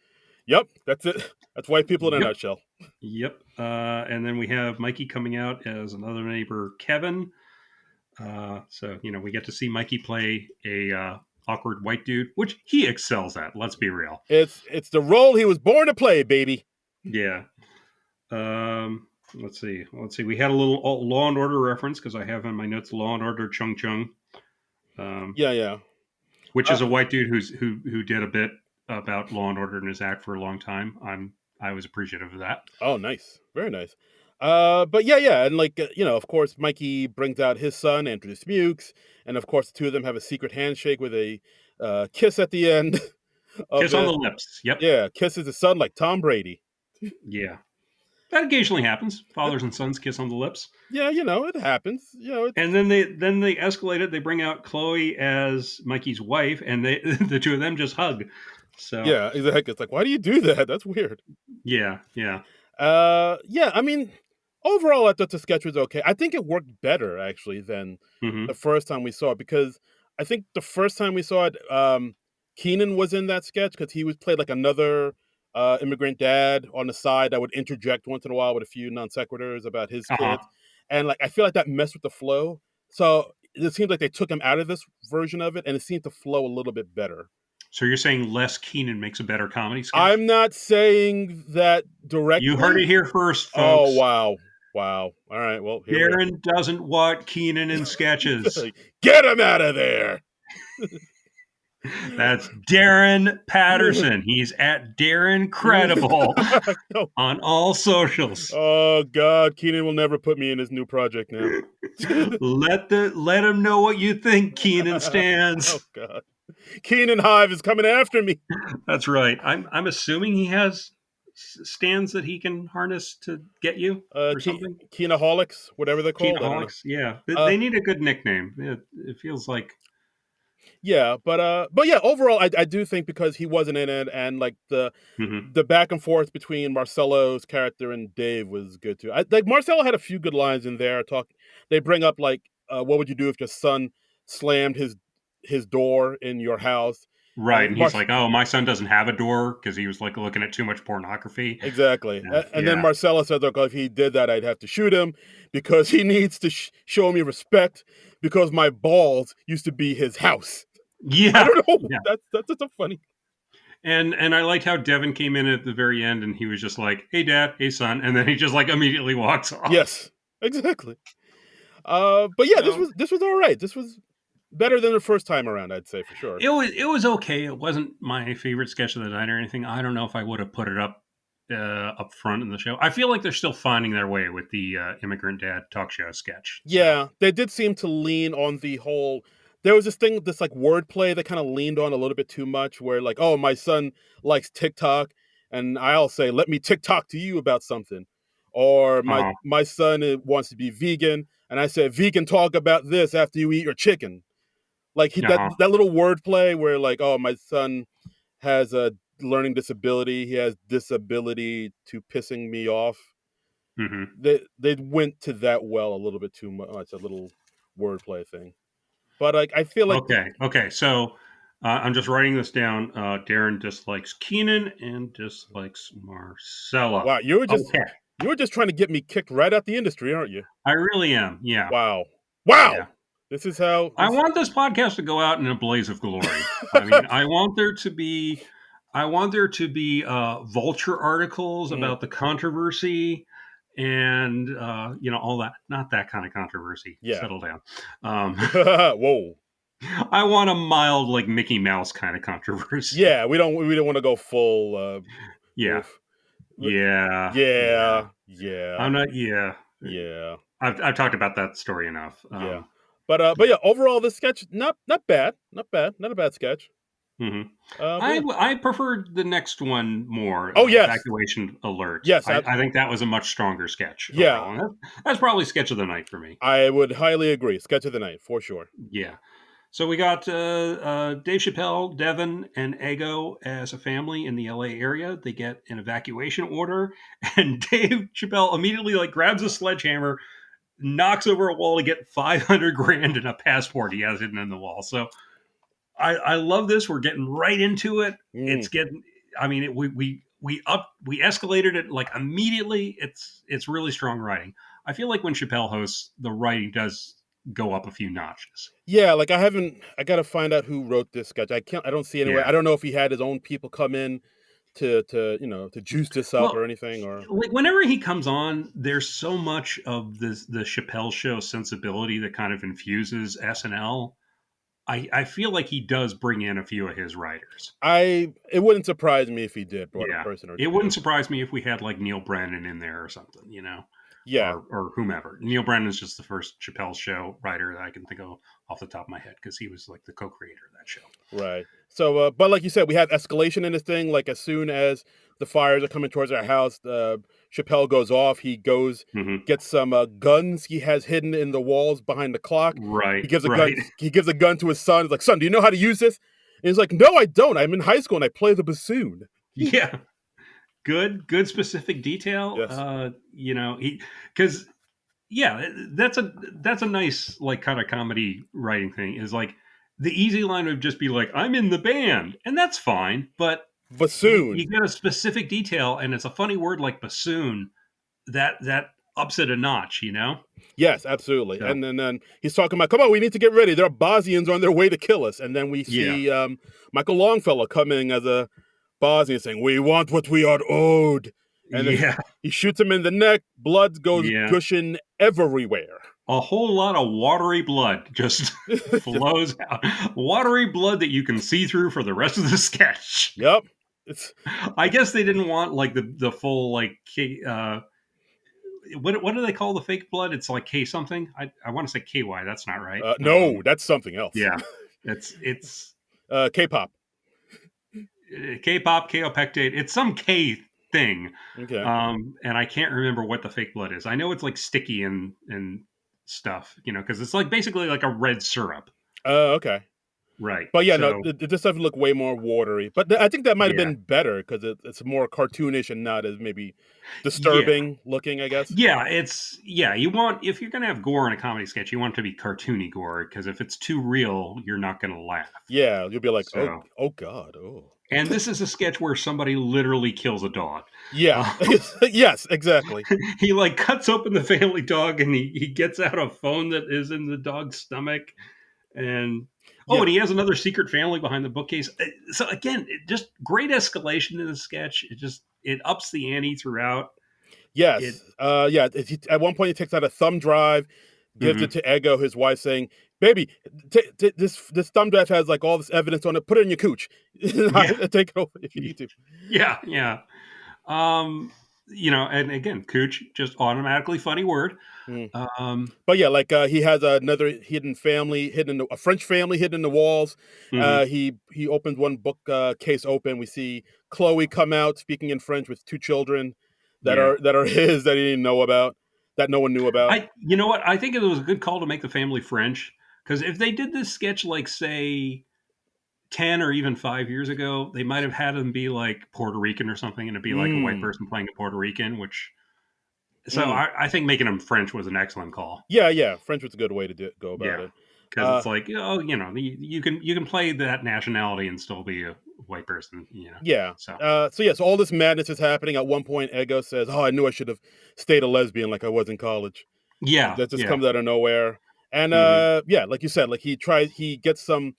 it. That's white people in a nutshell. Yep. And then we have Mikey coming out as another neighbor, Kevin. So we get to see Mikey play a awkward white dude, which he excels at. Let's be real. It's the role he was born to play, baby. Yeah. Let's see. We had a little Law and Order reference because I have in my notes Law and Order Chung Chung. Yeah. Which is a white dude who did a bit about Law and Order in his act for a long time. I was appreciative of that. Oh, nice, very nice. But yeah, and of course, Mikey brings out his son, Andrew Smukes, and of course, the two of them have a secret handshake with a kiss at the end. Kiss on the lips. Yep. Yeah, kisses his son like Tom Brady. Yeah. That occasionally happens. Fathers and sons kiss on the lips. Yeah, it happens. And then they escalate it. They bring out Chloe as Mikey's wife, and the two of them just hug. So yeah, exactly. It's like, why do you do that? That's weird. Yeah. I mean, overall, I thought the sketch was okay. I think it worked better actually than the first time we saw it, because I think the first time we saw it, Keenan was in that sketch because he was played like another immigrant dad on the side that would interject once in a while with a few non sequiturs about his kids, and I feel like that messed with the flow. So it seems like they took him out of this version of it, and it seemed to flow a little bit better. So you're saying less Keenan makes a better comedy sketch? I'm not saying that directly. You heard it here first, folks. Oh, wow. All right, well, Darren doesn't want Keenan in sketches. Get him out of there. That's Darren Patterson. He's at Darren Credible on all socials. Oh God, Keenan will never put me in his new project now. Let him know what you think, Keenan stands. Oh God, Keenan Hive is coming after me. That's right. I'm assuming he has stands that he can harness to get you or something. Keenaholics, whatever they're called. Keenaholics, yeah. They need a good nickname. It feels like. Yeah, but yeah, overall, I do think because he wasn't in it, and the back and forth between Marcelo's character and Dave was good too. Marcelo had a few good lines in there. They bring up what would you do if your son slammed his door in your house? Right, and Mar- he's like, "Oh, my son doesn't have a door," because he was, like, looking at too much pornography. exactly. And then Yeah. Marcella says, "Look, if he did that, I'd have to shoot him because he needs to show me respect because my balls used to be his house." I Yeah, don't know. yeah, That's just a funny. and I liked how Devin came in at the very end, and he was just like, "Hey, dad. Hey, son," and then he just, like, immediately walks off. Yes, exactly. But yeah, So, this was all right. This was better than the first time around, I'd say for sure. it was okay. It wasn't my favorite sketch of the night or anything. I don't know if I would have put it up front in the show. I feel like they're still finding their way with the immigrant dad talk show sketch. So, Yeah, they did seem to lean on the whole. There was this thing, this like wordplay that kind of leaned on a little bit too much, where like, oh, my son likes TikTok, and I'll say, let me TikTok to you about something, or uh, my son wants to be vegan, and I said, vegan talk about this after you eat your chicken. Like uh-huh. that little wordplay where like, oh, my son has a learning disability, he has disability to pissing me off. Hmm. They went to that well a little bit too much, a little wordplay thing. But like I feel like Okay. So I'm just writing this down. Darren dislikes Keenan and dislikes Marcella. wow, Okay, you were just trying to get me kicked right out the industry, aren't you? I really am. Yeah, Wow. Wow. yeah. This is how I this want this podcast to go out in a blaze of glory. I mean, I want there to be vulture articles Mm. about the controversy and all that. Not that kind of controversy. Yeah. Settle down. Whoa. I want a mild, like Mickey Mouse kind of controversy. Yeah, we don't want to go full Yeah, oof. yeah. Yeah. Yeah. I'm not. Yeah, Yeah. I've talked about that story enough. Yeah. But Yeah. yeah, overall this sketch not bad. Not bad. Not a bad sketch. Hmm. But yeah. I preferred the next one more. Oh yes. Evacuation alert. Yes, I think that was a much stronger sketch yeah. overall. And that's probably sketch of the night for me. I would highly agree. Sketch of the night for sure. Yeah. So we got Dave Chappelle, Devin, and Ego as a family in the LA area. They get an evacuation order, and Dave Chappelle immediately like grabs a sledgehammer, knocks over a wall to get 500 grand in a passport he has hidden in the wall. So I love this. We're getting right into it. Mm. It's getting. I mean, we escalated it like immediately. It's really strong writing. I feel like when Chappelle hosts, the writing does go up a few notches. Yeah, like I gotta find out who wrote this sketch. I don't see anywhere. Yeah. I don't know if he had his own people come in to juice this up Well, or anything or like whenever he comes on, there's so much of the Chappelle show sensibility that kind of infuses SNL. I feel like he does bring in a few of his writers. it wouldn't surprise me if he did brought a Yeah. person or It two. wouldn't surprise me if we had like Neil Brennan in there or something. Yeah. Or whomever. Neil Brennan is just the first Chappelle show writer that I can think of off the top of my head because he was like the co-creator of that show. Right. So, but like you said, we have escalation in this thing. Like as soon as the fires are coming towards our house, Chappelle goes off. He goes Hmm. gets some guns he has hidden in the walls behind the clock. Right, He gives a gun. right. He gives a gun to his son. He's like, "Son, do you know how to use this?" And he's like, "No, I don't. I'm in high school and I play the bassoon." Yeah, good specific detail. Yes. He because yeah, that's a nice like kind of comedy writing thing. Is like the easy line would just be like, "I'm in the band," and that's fine, but you Bassoon. get a specific detail, and it's a funny word like bassoon that ups it a notch. Yes, absolutely. So And then he's talking about, "Come on, we need to get ready. There are Bosnians on their way to kill us." And then we yeah, see Michael Longfellow coming as a Bosnian saying, "We want what we are owed." And then yeah, he shoots him in the neck. Blood goes yeah. gushing everywhere. A whole lot of watery blood just Just, flows out. Watery blood that you can see through for the rest of the sketch. yep. It's I guess they didn't want like the full like what do they call the fake blood? It's like K something. I want to say KY. That's not right. no, that's something else. Yeah, it's K-pop. K-pop, Kaopectate. It's some K thing, Okay. and I can't remember what the fake blood is. I know it's like sticky and stuff, because it's like basically like a red syrup. Okay. Right. But yeah, no, So this does look way more watery. But I think that might have yeah, been better because it's more cartoonish and not as maybe yeah, disturbing looking, I guess. yeah. You want if you're gonna have gore in a comedy sketch, you want it to be cartoony gore because if it's too real, you're not gonna laugh. Yeah, you'll be like, So, oh god, oh. and this is a sketch where somebody literally kills a dog. Yeah. Um, Yes, exactly. he like cuts open the family dog and he gets out a phone that is in the dog's stomach and oh, Yeah. and he has another secret family behind the bookcase. So again, just great escalation in the sketch. It ups the ante throughout. It Yes. Yeah, at one point he takes out a thumb drive, gives it mhm. to Ego, his wife, saying, "Baby, this thumb drive has like all this evidence on it. Put it in your cooch. Yeah, Take it over if you need to." yeah. Um, and again, Cooch just automatically funny word. Mm. Um, But yeah, like he has another hidden family, hidden in a French family hidden in the walls. mhm, He opens one book case open. We see Chloe come out speaking in French with two children yeah. that are his that he didn't know about, that no one knew about. You know what? I think it was a good call to make the family French because if they did this sketch like say 10 or even 5 years ago, they might have had him be like Puerto Rican or something, and it'd be like a white Mm, person playing a Puerto Rican. Which so mm. I think making him French was an excellent call. Yeah, yeah. French was a good way to go about Yeah, it. because Uh, it's like you can play that nationality and still be a white person. yeah. So So all this madness is happening. At one point, Ego says, "Oh, I knew I should have stayed a lesbian like I was in college." yeah, That just yeah, comes out of nowhere. And hmm yeah, like you said, like he gets some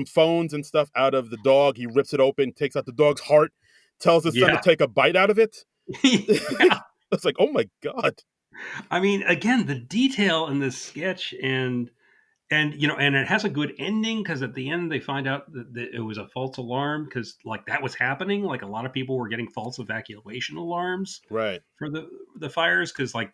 phones and stuff out of the dog. He rips it open, takes out the dog's heart, tells his son to yeah, take a bite out of it. yeah. It's like, oh my god. I mean, again, the detail in this sketch and it has a good ending because at the end they find out that it was a false alarm because like that was happening. Like a lot of people were getting false evacuation alarms Right. for the fires because like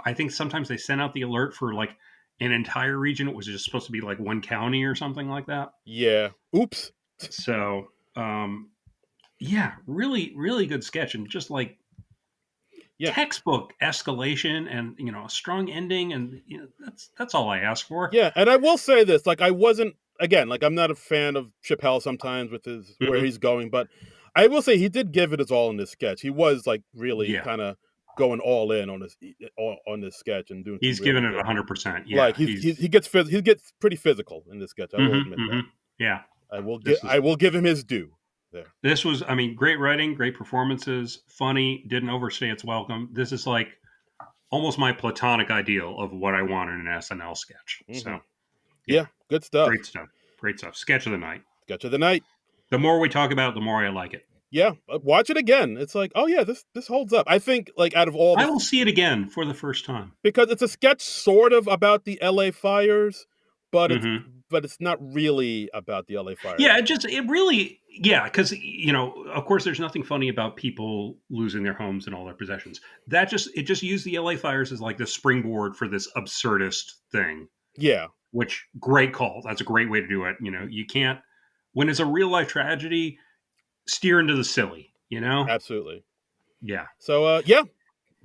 I think sometimes they sent out the alert for like an entire region. It was just supposed to be like one county or something like that. Yeah. Oops. So yeah, really, really good sketch and just like Yeah. textbook escalation and a strong ending and that's all I ask for. Yeah. And I will say this, like I wasn't again, like I'm not a fan of Chappelle sometimes with his where Mhm. he's going, but I will say he did give it his all in this sketch. He was like really Yeah, kind of going all in on on this sketch and doing some he's really given it good. 100%. Like Yeah, he's he gets pretty physical in this sketch. I will mhm, admit that. mhm. Yeah, I this will give him his due there. was I mean, great writing, great performances, funny, didn't overstay its welcome. This is like almost my platonic ideal of what I want in an SNL sketch. Hmm. So, yeah, Yeah, good stuff. great stuff. Great stuff. Sketch of the night. Sketch of the night. The more we talk about it, the more I like it. Yeah, watch it again. It's like, oh yeah, this holds up. I think like out of all I the will see it again for the first time. because it's a sketch sort of about the LA fires, but Mhm. it's not really about the LA fires. Yeah, it really yeah, because of course, there's nothing funny about people losing their homes and all their possessions. It just used the LA fires as like the springboard for this absurdist thing. Yeah, Which great call. That's a great way to do it. You can't when it's a real life tragedy, steer into the silly. absolutely. Yeah, So yeah,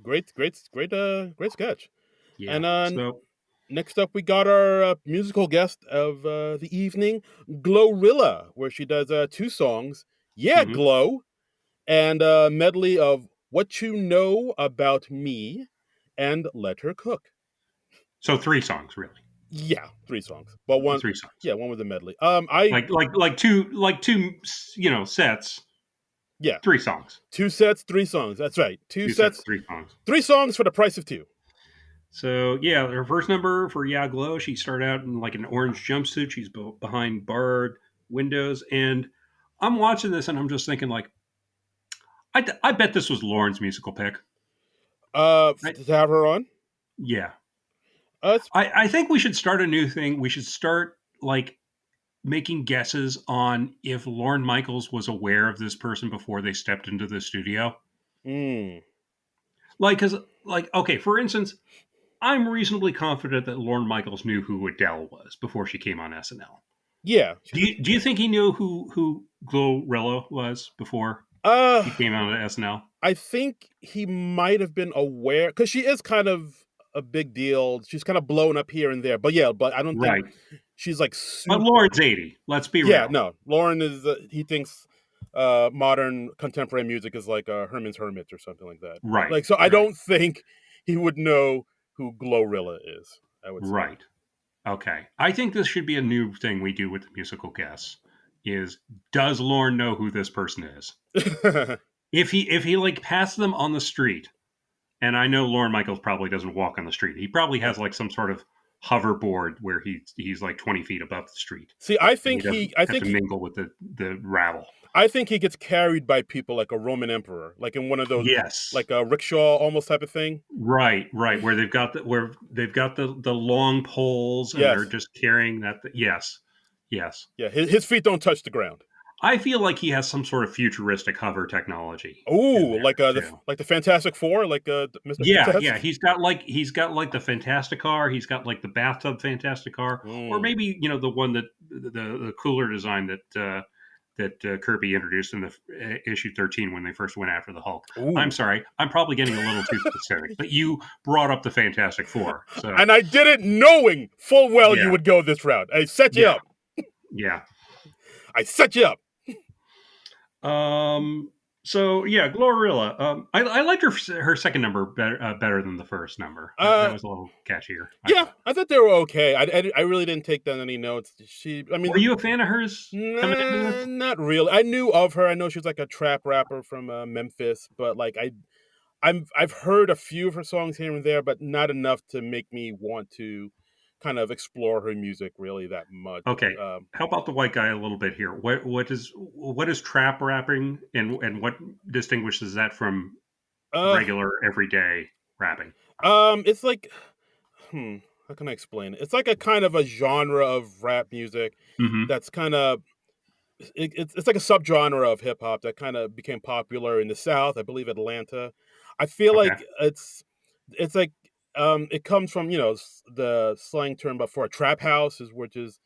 great sketch. yeah. And So next up, we got our musical guest of the evening, Glorilla, where she does two songs. Yeah, mhm. Glow, and a medley of What You Know About Me and Let Her Cook. So three songs really. Yeah, three songs. Well, one, Three songs. yeah, one was a medley. I Like two sets. yeah, Three songs. two sets, three songs. That's right, two Two sets. sets, Three songs. three songs for the price of two. So yeah, her first number for Yeah Glow, she started out in like an orange jumpsuit. She's behind barred windows, and I'm watching this and I'm just thinking like, I bet this was Lauren's musical pick. I, To have her on. yeah, It's I think we should start a new thing. We should start like making guesses on if Lauren Michaels was aware of this person before they stepped into the studio. mm, Like, because like okay, for instance, I'm reasonably confident that Lauren Michaels knew who Adele was before she came on SNL. yeah. Do you think he knew who Glorilla was before Uh, he came out of SNL? I think he might have been aware because she is kind of a big deal. She's kind of blown up here and there, but yeah, but I don't think Right. she's like But super. Lauren's 80. Let's be Yeah, real. no, Lauren is. He thinks modern contemporary music is like Herman's Hermits or something like that. Right. Like, so I Right. don't think he would know who Glorilla is. I would say. Right. Okay. I think this should be a new thing we do with the musical guests. Is does Lauren know who this person is? If he like passes them on the street, and I know Lauren Michaels probably doesn't walk on the street. He probably Yeah. has like some sort of hoverboard where he's like 20 feet above the street, See, I and he think doesn't he, I have think to he, mingle with the rabble. I think he gets carried by people like a Roman emperor, like in one of those, Yes. like a rickshaw almost type of thing. Right, right. Where they've got the long poles and they're Yes. just carrying that. Yes, yes. Yeah. His feet don't touch the ground. I feel like he has some sort of futuristic hover technology in Oh, there too. like the Fantastic Four, like Mr. Yeah, yeah. Fantastic. He's got like the Fantastic car. He's got like the bathtub Fantastic car, or Mm. maybe the one that the cooler design that Kirby introduced in the issue 13 when they first went after the Hulk. I'm Ooh. sorry, I'm probably getting a little too specific, but you brought up the Fantastic Four, so And I did it knowing full well you yeah, would go this route. I set you yeah, up. yeah. I set you up. Um. So yeah, Glorilla. I liked her second number better than the first number. That Uh, was a little catchier, I yeah, thought. I thought they were okay. I really didn't take down any notes. I mean, Were you a fan of hers coming into nah, this? not really. I knew of her. I know she was like a trap rapper from Memphis, but like I've heard a few of her songs here and there, but not enough to make me want to kind of explore her music really that much. Okay. Um, How about the white guy a little bit here? What is trap rapping and what distinguishes that from uh, regular everyday rapping? it's like, how can I explain it? It's like a kind of a genre of rap music Hmm. that's kind of it's like a subgenre of hip hop that kind of became popular in the South, I believe Atlanta. I feel Okay. like it's like it comes from the slang term but for a trap house is which is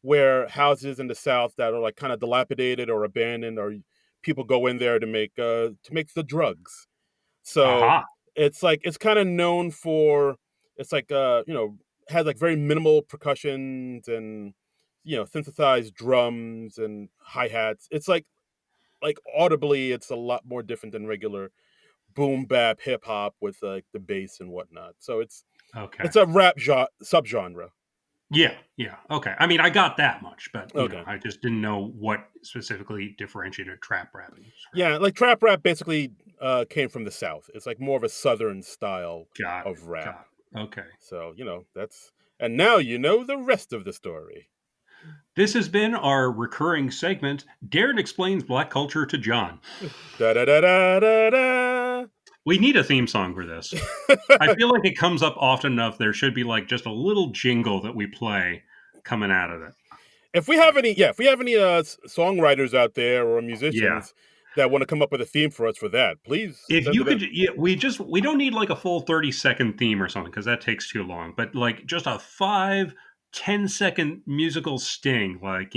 where houses in the South that are like kind of dilapidated or abandoned or people go in there to make the drugs. So Aha. it's like it's kind of known for it's like has like very minimal percussions and synthesized drums and hi-hats. It's like audibly it's a lot more different than regular boom bap hip hop with like the bass and whatnot. So Okay. it's a subgenre. Yeah. Yeah. Okay. I mean, I got that much, but Okay. I just didn't know what specifically differentiated trap rapping from. Yeah, like trap rap basically came from the South. It's like more of a southern style Got it. of rap. Got it. Okay. So, that's and now you know the rest of the story. This has been our recurring segment. Darren explains black culture to John. Da da da da da da. We need a theme song for this. I feel like it comes up often enough. There should be like just a little jingle that we play coming out of it. If we So, have any, yeah, if we have any songwriters out there or yeah. musicians that want to come up with a theme for us for that, please If send you it in. could, yeah, we don't need like a full 30-second theme or something because that takes too long. But like just a 5-10 second musical sting, like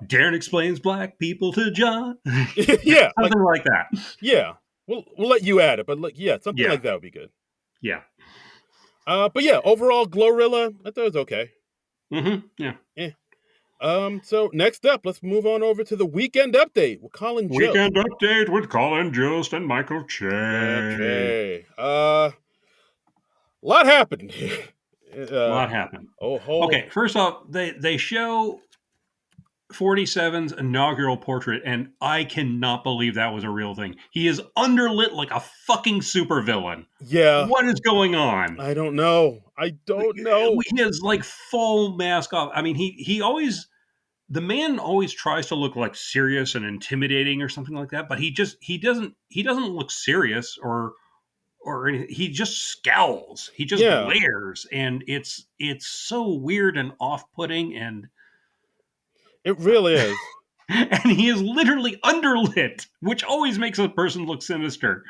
Darren explains black people to John, Yeah, like something like that. yeah, we'll let you add it, but like yeah, something Yeah, like that would be good. yeah, But yeah, overall, Glorilla, I thought it was okay. yeah. Eh. So next up, let's move on over to the weekend update with Colin Jost. Weekend update with Colin Jost and Michael Che. Okay. Lot happened. A uh, lot happened. oh, whole Okay, first off, they show 47's inaugural portrait, and I cannot believe that was a real thing. He is underlit like a fucking supervillain. yeah. What is going on? I don't know. I don't know. He has like full mask off. I mean, the man always tries to look like serious and intimidating or something like that, but he doesn't look serious or anything. He just scowls. He just Yeah, glares, and it's so weird and off-putting, and it really is. he is literally underlit, which always makes a person look sinister.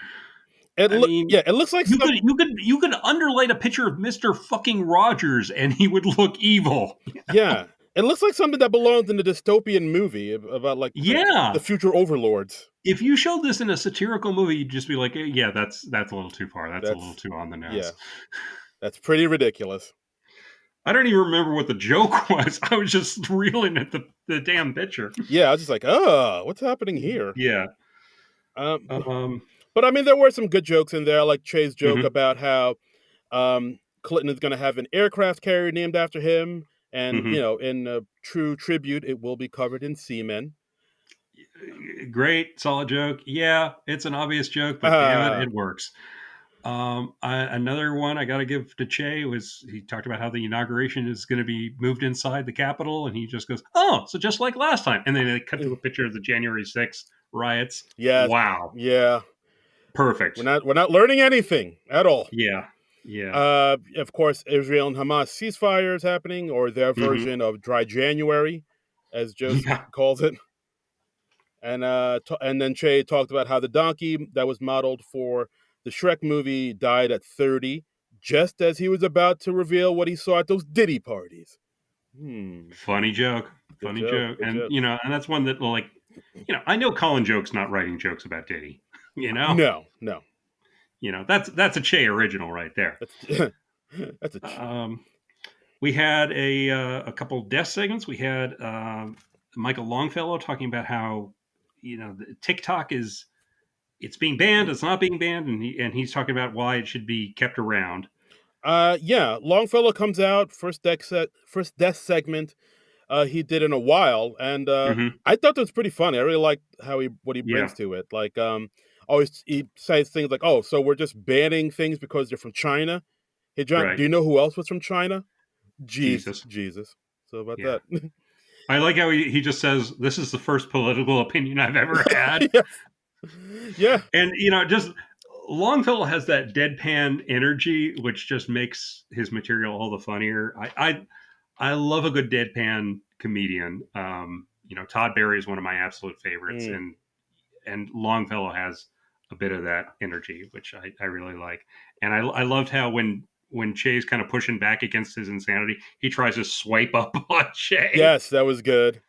I mean, It looks like you some could you could you could underlight a picture of Mister Fucking Rogers, and he would look evil. yeah. It looks like something that belongs in a dystopian movie about like the Yeah, future overlords. if you showed this in a satirical movie, you'd just be like, yeah, that's a little too far. That's a little That's too on the yeah, nose. that's pretty ridiculous. I don't even remember what the joke was. I was just reeling at the damn picture. Yeah, I was just like, "Oh, what's happening here?" Yeah. Um, Um, but I mean, there were some good jokes in there, like Che's joke mhm, about how Clinton is going to have an aircraft carrier named after him, and mhm. in a true tribute, it will be covered in semen. Great, solid joke. Yeah, it's an obvious joke, but damn it, Ah, it works. Another one I got to give to Che was he talked about how the inauguration is going to be moved inside the Capitol, and he just goes, "Oh, so just like last time." And then they cut to a picture of the January 6th riots. yes, Wow, yeah. We're perfect. not learning anything at all. Yeah, yeah, Of course, Israel and Hamas ceasefire is happening, or their hmm version of Dry January, as Joe yeah. calls it. And then Che talked about how the donkey that was modeled for the Shrek movie died at 30, just as he was about to reveal what he saw at those Diddy parties. Hmm. Funny joke, Good funny joke. joke, Good and joke. and that's one that like, I know Colin Joke's not writing jokes about Diddy. You know, No, no. that's a Che original right there. That's that's a Um, we had a couple death segments. We had Michael Longfellow talking about how TikTok is it's being banned, it's not being banned, and he's talking about why it should be kept around. yeah. Longfellow comes out first death segment he did in a while, and Hmm. I thought that was pretty funny. I really liked what he brings Yeah, to it. Like, always he says things like, "Oh, so we're just banning things because they're from China." Hey, John, right. do you know who else was from China? Jesus. Jesus. So about Yeah. that. I like how he just says, "This is the first political opinion I've ever had." Yes. Yeah. And just Longfellow has that deadpan energy, which just makes his material all the funnier. I love a good deadpan comedian. Todd Barry is one of my absolute favorites, Mm. and Longfellow has a bit of that energy, which I really like. And I loved how when Che's kind of pushing back against his insanity, he tries to swipe up on Che. Yes, that was good.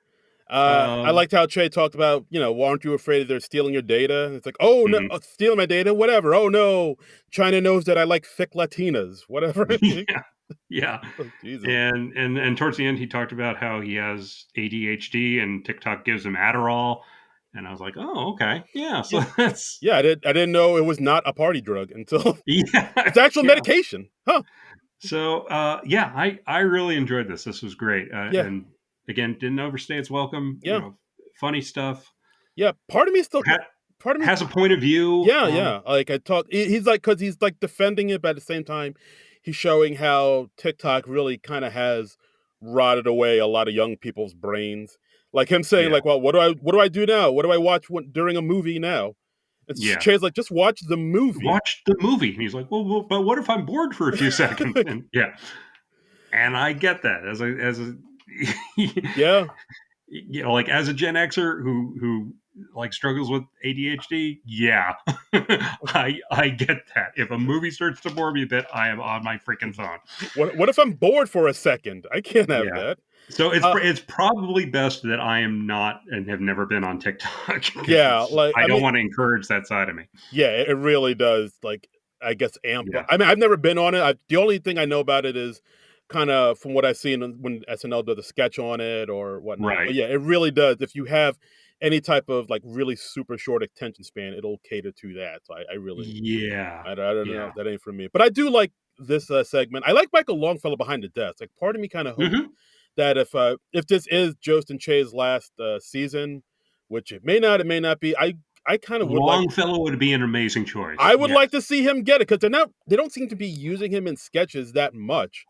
I Um, liked how Che talked about, well, aren't you afraid they're stealing your data? And it's like, oh no, mhm. stealing my data, whatever. Oh no, China knows that I like thick Latinas, whatever. Yeah, yeah. Oh, Jesus. And towards the end, he talked about how he has ADHD and TikTok gives him Adderall, and I was like, oh, okay, yeah. So Yeah, that's yeah. I didn't know it was not a party drug until yeah, it's actual yeah. medication, huh? So yeah, I really enjoyed this. This was great, Yeah, and again, didn't overstay its welcome. yeah, Funny stuff. yeah. Part of me still, Ha- part of me, has a point of view. yeah, yeah. Like I talk, he's like, because he's like defending it, but at the same time, he's showing how TikTok really kind of has rotted away a lot of young people's brains. Like him saying, Yeah, like, well, what do I do now? What do I watch during a movie now? And yeah. Che's like, just watch the movie. Watch the movie, and he's like, well, but what if I'm bored for a few seconds? And yeah, and I get that as a Yeah, like as a Gen Xer who like struggles with ADHD, yeah, I get that. If a movie starts to bore me a bit, I am on my freaking phone. what if I'm bored for a second? I can't have Yeah. that. So Uh, it's probably best that I am not and have never been on TikTok because yeah, like I I don't mean, want to encourage that side of me. yeah, it really does. Like, I guess amp up. Yeah. I mean, I've never been on it. The only thing I know about it is kind of from what I've seen when SNL does a sketch on it or whatnot. Right. But yeah, it really does. If you have any type of like really super short attention span, it'll cater to that. So I really, Yeah. I don't know. Yeah. That ain't for me. But I do like this segment. I like Michael Longfellow behind the desk. Like, part of me kind of hopes Hmm. that if this is Jost and Che's last season, which it may not be. I kind of would like Longfellow would be an amazing choice. I would Yes. like to see him get it because they don't seem to be using him in sketches that much.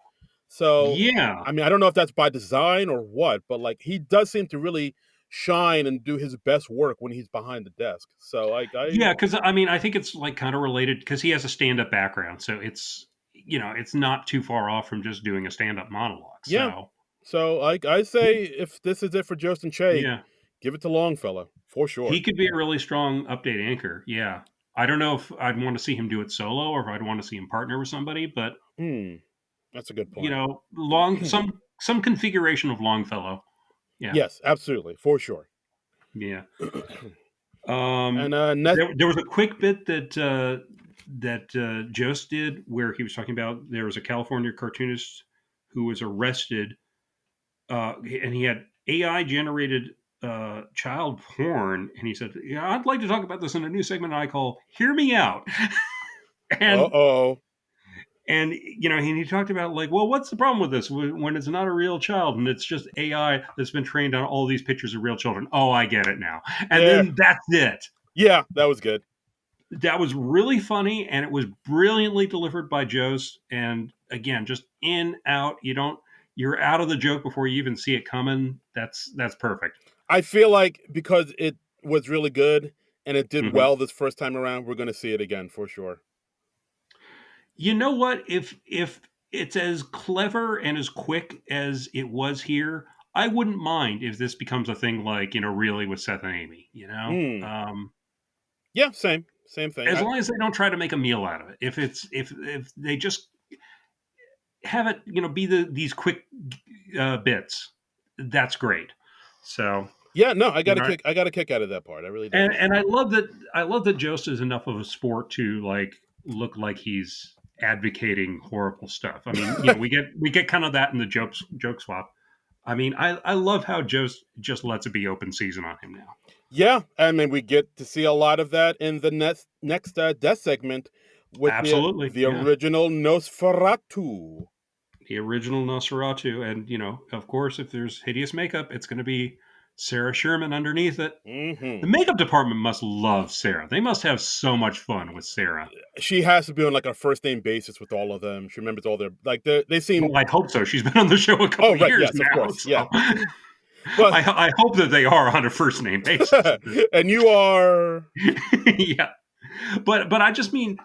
So, Yeah. I mean, I don't know if that's by design or what, but like he does seem to really shine and do his best work when he's behind the desk. So, like, Yeah, because I mean, I think it's like kind of related because he has a stand-up background, so it's not too far off from just doing a stand-up monologue. yeah. So So, like, I say, if this is it for Justin Che, yeah, give it to Longfellow for sure. he could be a really strong update anchor. Yeah, I don't know if I'd want to see him do it solo or if I'd want to see him partner with somebody, but Hmm, that's a good point. long some configuration of Longfellow. Yeah, Yes, absolutely, for sure. yeah. And There was a quick bit that Jost did where he was talking about there was a California cartoonist who was arrested, and he had AI generated child porn, and he said, "Yeah, I'd like to talk about this in a new segment I call Hear Me Out." and Uh-oh. and and he talked about like, well, what's the problem with this when it's not a real child and it's just AI that's been trained on all these pictures of real children? Oh, I get it now. And Yeah. then that's it. Yeah, that was good. That was really funny, and it was brilliantly delivered by Jost. And again, just in out. You're out of the joke before you even see it coming. That's perfect. I feel like because it was really good and it did Hmm. well this first time around, we're going to see it again for sure. You know what? If it's as clever and as quick as it was here, I wouldn't mind if this becomes a thing like really with Seth and Amy. Mm. Yeah, same thing. As long as they don't try to make a meal out of it. If they just have it, be these quick bits, that's great. So Yeah, no, you know, I got a kick out of that part. I really did. and I love that Jost is enough of a sport to like look like he's advocating horrible stuff. I mean, we get kind of that in the joke swap. I mean, I love how Jost just lets it be open season on him now. Yeah, I mean we get to see a lot of that in the next death segment with Absolutely, the yeah. original Nosferatu. The original Nosferatu, and of course, if there's hideous makeup, it's going to be Sarah Sherman underneath it. The Hmm. makeup department must love Sarah. They must have so much fun with Sarah. She has to be on like a first name basis with all of them. She remembers all their they seem. Well, I hope so. She's been on the show a couple Oh right, years yes, of now, course, so yeah. I, But I hope that they are on a first name basis. and you are. Yeah, but I just mean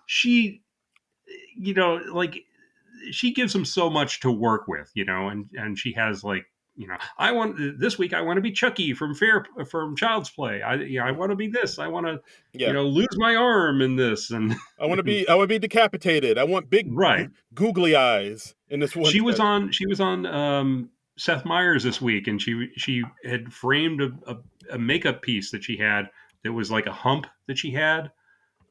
like she gives him so much to work with, and she has like, I want this week. I want to be Chucky from Child's Play. I want to be this. I want to, Yeah, lose my arm in this, and I want to be decapitated. I want big right. googly eyes in this one sketch. She was on Seth Meyers this week, and she had framed a makeup piece that she had that was like a hump that she had,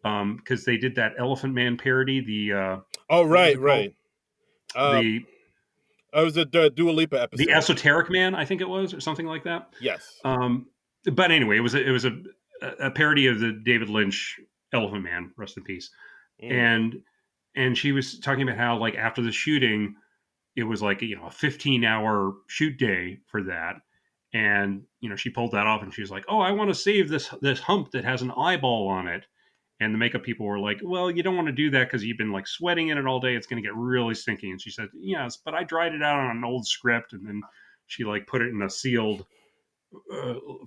because they did that Elephant Man parody. Oh What was right, it called? right. Uh, The I was a Dua Lipa the episode. Esoteric Man, I think it was, or something like that. Yes. Um, but anyway, it was a parody of the David Lynch Elephant Man, rest in peace. Mm. And she was talking about how like after the shooting, it was like a 15-hour shoot day for that, and she pulled that off, and she was like, "Oh, I want to save this hump that has an eyeball on it." And the makeup people were like, "Well, you don't want to do that because you've been like sweating in it all day. It's going to get really stinky." And she said, "Yes, but I dried it out on an old script," and then she like put it in a sealed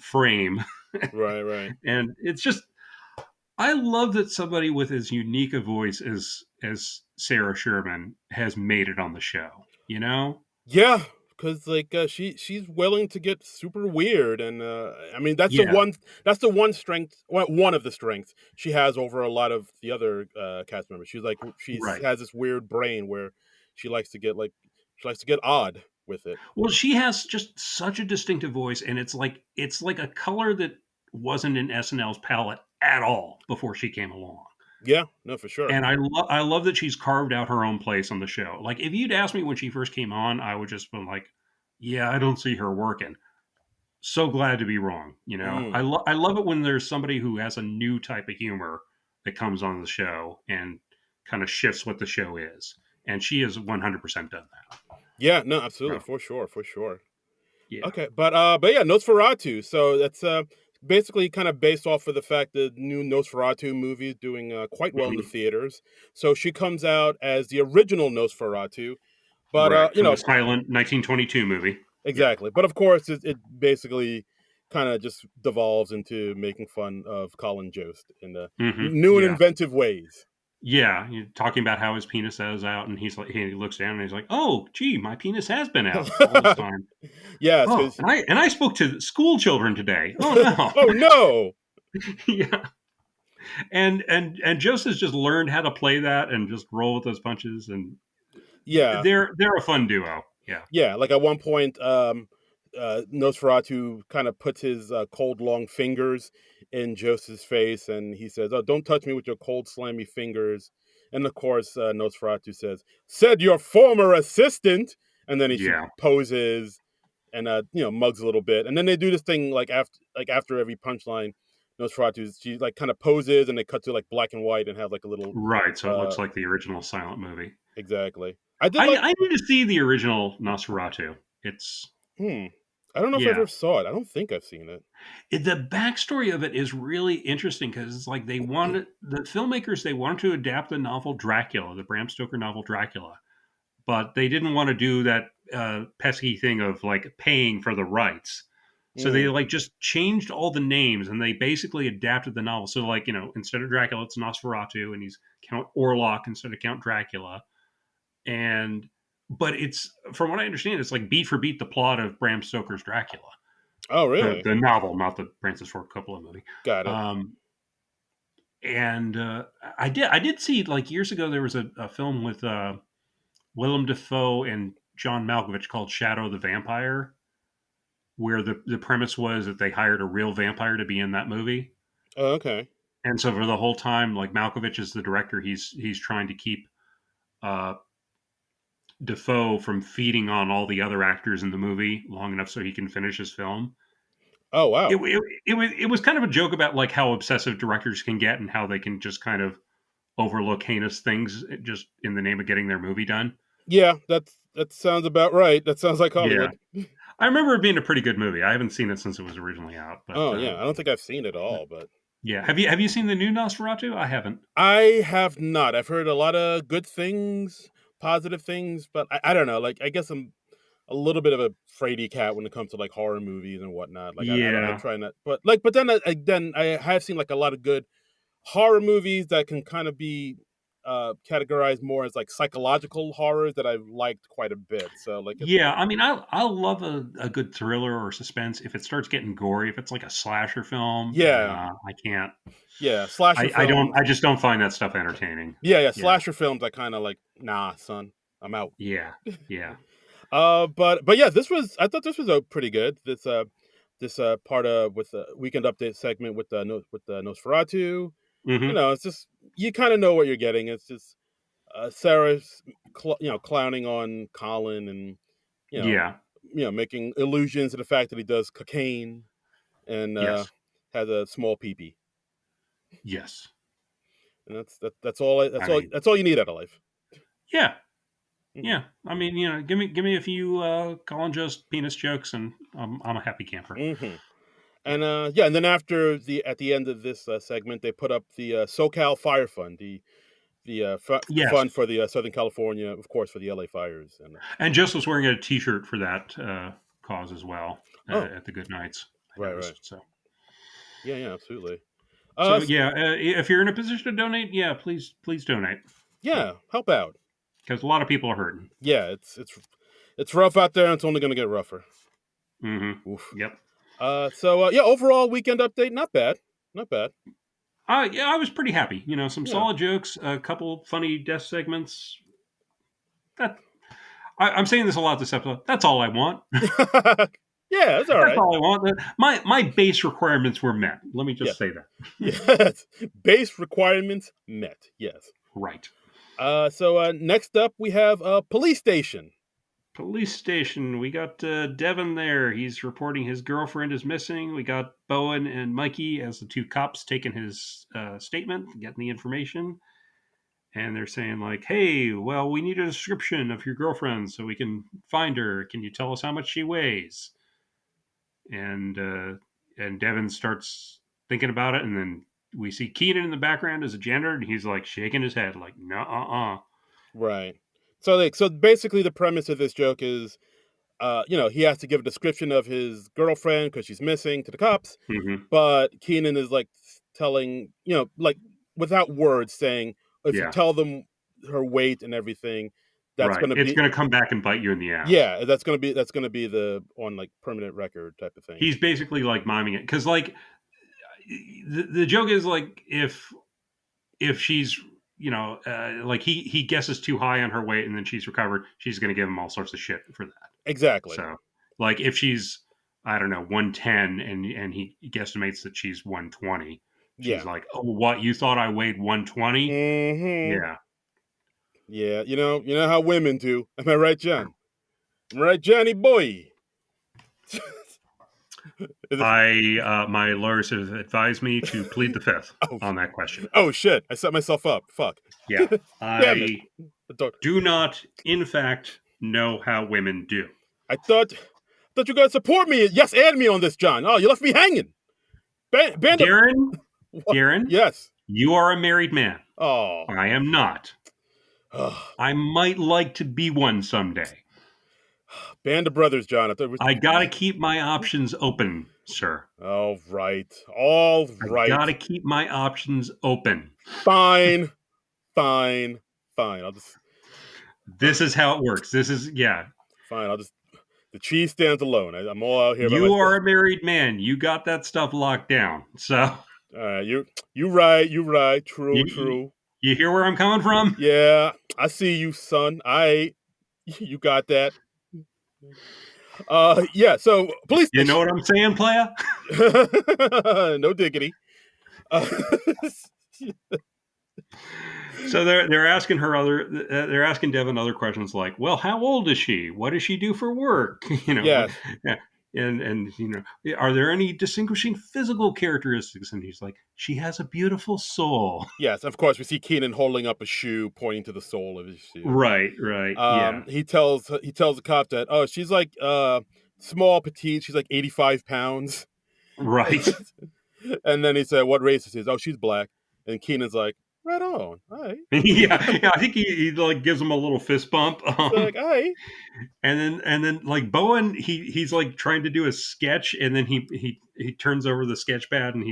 frame. Right, right. And it's just, I love that somebody with as unique a voice as Sarah Sherman has made it on the show. Yeah, because like she's willing to get super weird, and I mean Yeah, that's the one strength, one of the strengths she has over a lot of the other cast members. She's like right. has this weird brain where she likes to get she likes to get odd with it. Well, she has just such a distinctive voice, and it's like a color that wasn't in SNL's palette at all before she came along. Yeah, no, for sure. And I love that she's carved out her own place on the show. Like if you'd asked me when she first came on, I would just been like, "Yeah, I don't see her working." So glad to be wrong. Mm. I love it when there's somebody who has a new type of humor that comes on the show and kind of shifts what the show is. And she has 100% done that. Yeah, no, absolutely, So, for sure, for sure. yeah. Okay, but yeah, Nosferatu. So that's basically kind of based off of the fact that new Nosferatu movie is doing quite well in the Mhm. theaters. So she comes out as the original Nosferatu, but Right, from the silent 1922 movie. Yeah. exactly. But of course, it basically kind of just devolves into making fun of Colin Jost in new and Yeah. inventive ways. Yeah, you're talking about how his penis is out, and he looks down and he's like, "Oh, gee, my penis has been out all this time." Yes, Oh, because and I spoke to school children today. Oh no. oh no, Yeah. And Joseph's just learned how to play that and just roll with those punches, and yeah. they're a fun duo. Yeah. Yeah, like at one point, Nosferatu kind of puts his cold, long fingers in Joseph's face, and he says, "Oh, don't touch me with your cold, slimy fingers." And of course, Nosferatu says, "Said your former assistant," and then she Yeah. poses and mugs a little bit, and then they do this thing after every punchline. Nosferatu, she like kind of poses, and they cut to like black and white and have like a little Right. So it uh looks like the original silent movie. exactly. I did like I need to see the original Nosferatu. It's hmm. I don't know if I yeah. ever saw it. I don't think I've seen it. The backstory of it is really interesting because it's like the filmmakers, they wanted to adapt the novel Dracula, the Bram Stoker novel Dracula, but they didn't want to do that pesky thing of like paying for the rights. So they Mm. like just changed all the names and they basically adapted the novel. So like, instead of Dracula, it's Nosferatu and he's Count Orlok instead of Count Dracula. And but it's, from what I understand, it's like beat for beat the plot of Bram Stoker's Dracula, Oh, the really? the novel, not the Francis Ford Coppola movie. Got it. Um, and I did see, like, years ago there was a film with Willem Dafoe and John Malkovich called Shadow the Vampire, where the premise was that they hired a real vampire to be in that movie. Oh, okay. And so for the whole time, like, Malkovich is the director, he's trying to keep uh, Defoe from feeding on all the other actors in the movie long enough so he can finish his film. Oh, It, wow. it, it was kind of a joke about like how obsessive directors can get and how they can just kind of overlook heinous things just in the name of getting their movie done. Yeah, that sounds about right. That sounds like Yeah, Hollywood. I remember it being a pretty good movie. I haven't seen it since it was originally out, Oh, yeah. I don't think I've seen it but all, but yeah. Have you seen the new Nosferatu? I haven't. I have not. I've heard a lot of good things, positive things, but I don't know. Like, I guess I'm a little bit of a fraidy cat when it comes to like horror movies and whatnot. Like, I Yeah, try not, but then I have seen like a lot of good horror movies that can kind of be categorized more as like psychological horrors that I've liked quite a bit. So like it's yeah. I mean, I love a good thriller or suspense. If it starts getting gory, if it's like a slasher film, yeah, nah, I can't. yeah, slasher I don't. films. I just don't find that stuff entertaining. Yeah, Yeah, slasher films. I kind of like, nah, son, I'm out. yeah, yeah. But yeah, I thought this was pretty good. This part of with the weekend update segment with the Nosferatu. Hmm. It's just you kind of know what you're getting. It's just Sarah's clowning on Colin and you know Yeah. making allusions to the fact that he does cocaine and Yes. has a small peepee, Yes. and that's all I mean, that's all you need out of life. yeah, Hmm. yeah. I mean, give me a few Colin Jost penis jokes, and I'm a happy camper. Hmm. Yeah. And yeah, and then at the end of this segment, they put up the SoCal Fire Fund, the Yes. fund for the Southern California, of course, for the LA fires. And And Just was wearing a T-shirt for that cause as well oh, at the Good Nights. I right, right, noticed. So, yeah, yeah, absolutely. so S- yeah. If you're in a position to donate, yeah, please donate. So, yeah, help out. because a lot of people are hurting. Yeah, it's rough out there, and it's only going to get rougher. Hmm. Oof. Yep. So yeah, overall weekend update, not bad, not bad. Yeah, I was pretty happy. Some Yeah, solid jokes, a couple funny death segments. That I'm saying this a lot this episode. That's all I want. yeah, it's all That's right. all I want. My base requirements were met. Let me Yeah, just say that. yes, base requirements met. Yes. Right. So next up we have police station. Police station. We got Devin there. He's reporting his girlfriend is missing. We got Bowen and Mikey as the two cops taking his statement, getting the information. And they're saying, like, hey, well, we need a description of your girlfriend so we can find her. Can you tell us how much she weighs? And Devin starts thinking about it, and then we see Keenan in the background as a janitor, and he's like shaking his head, like, no, Right. So basically the premise of this joke is he has to give a description of his girlfriend because she's missing to the cops, hmm but Keenan is like telling, like without words saying, if you yeah, tell them her weight and everything, that's right. gonna It's be gonna come back and bite you in the ass. yeah, that's gonna be the on like permanent record type of thing. He's basically like miming it because, like, the joke is like if she's like he guesses too high on her weight and then she's recovered, she's gonna give him all sorts of shit for that. Exactly. So, like, if she's, I don't know, 110 and he guesstimates that she's 120, she's Yeah. like, oh, what? You thought I weighed 120? Hmm. Yeah. Yeah. You know how women do. Am I right, John? Right, Johnny boy. Is it, My lawyers have advised me to plead the fifth oh, on that question. oh shit! I set myself up. Fuck. Yeah, Damn it. I I thought, do not, in fact, know how women do. I thought you guys support me. Yes, and me on this, John. Oh, you left me hanging. Band of Darren, what? Darren, Yes. you are a married man. Oh. I am not. I might like to be one someday. Band of brothers, John. I thought I got to keep my options open, sir. all right. All I right. got to keep my options open. Fine. Fine. Fine. This is how it works. This is, yeah. Fine. The cheese stands alone. I'm all out here by You myself. are a married man. You got that stuff locked down. So You right. You right. True. you, True. you hear where I'm coming from? Yeah. I see you, son. You got that. Yeah. So police You know station. what I'm saying, playa? No diggity. Uh, So they're asking they're asking Devin other questions like, well, how old is she? What does she do for work? yes. Yeah, and are there any distinguishing physical characteristics? And he's like, she has a beautiful soul. Yes. Of course, we see Keenan holding up a shoe, pointing to the sole of his shoe. Right, yeah, He tells the cop that she's like small, petite. She's like 85 pounds. right. And then he said, "What race is she?" Oh, she's black. And Keenan's like, "Right on, all right." Yeah, I think he like gives him a little fist bump. He's like, "All right." And then like Bowen, he's like trying to do a sketch, and then he turns over the sketch pad, and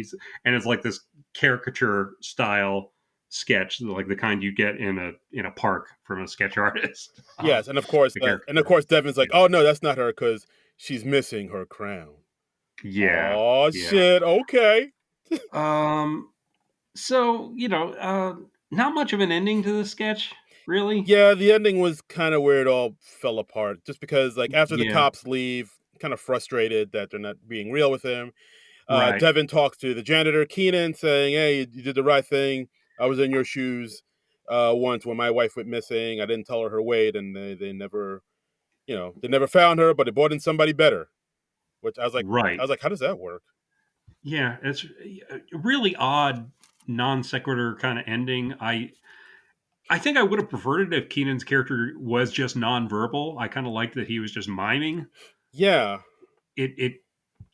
it's like this caricature style sketch, like the kind you get in a park from a sketch artist. Yes, The caricature. Devin's like, "Oh no, that's not her because she's missing her crown." Yeah, Oh yeah. shit. Okay. Um. So not much of an ending to the sketch, really. Yeah, the ending was kind of where it all fell apart. Just because, like, after the Yeah. cops leave, kind of frustrated that they're not being real with him. Right. Devin talks to the janitor, Keenan, saying, "Hey, you did the right thing. I was in your shoes once when my wife went missing. I didn't tell her weight, and they never, they never found her, but they brought in somebody better." Which I Right. was like, how does that work? Yeah. It's a really odd non sequitur kind of ending. I think I would have preferred it if Keenan's character was just nonverbal. I kind of liked that he was just miming. Yeah, It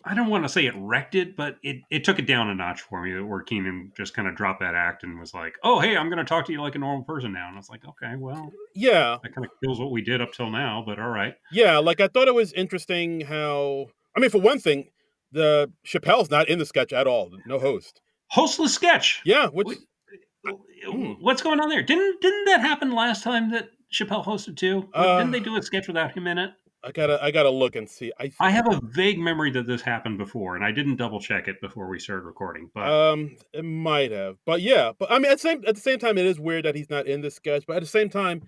I don't want to say it wrecked it, but it took it down a notch for me, where Keenan just kind of dropped that act and was like, "Oh, hey, I'm going to talk to you like a normal person now." And I was like, "Okay, well, yeah, that kind of kills what we did up till now, but all right." yeah. Like I thought it was interesting how. I mean, for one thing, the Chappelle's not in the sketch at all. No host. Hostless sketch. Yeah, which hmm, What's going on there? Didn't that happen last time that Chappelle hosted too? What, didn't uh, they do a sketch without him in it? I gotta look and see. I have a vague memory that this happened before, and I didn't double check it before we started recording. But It might have, but yeah, but I mean, at the same time, it is weird that he's not in this sketch. But at the same time,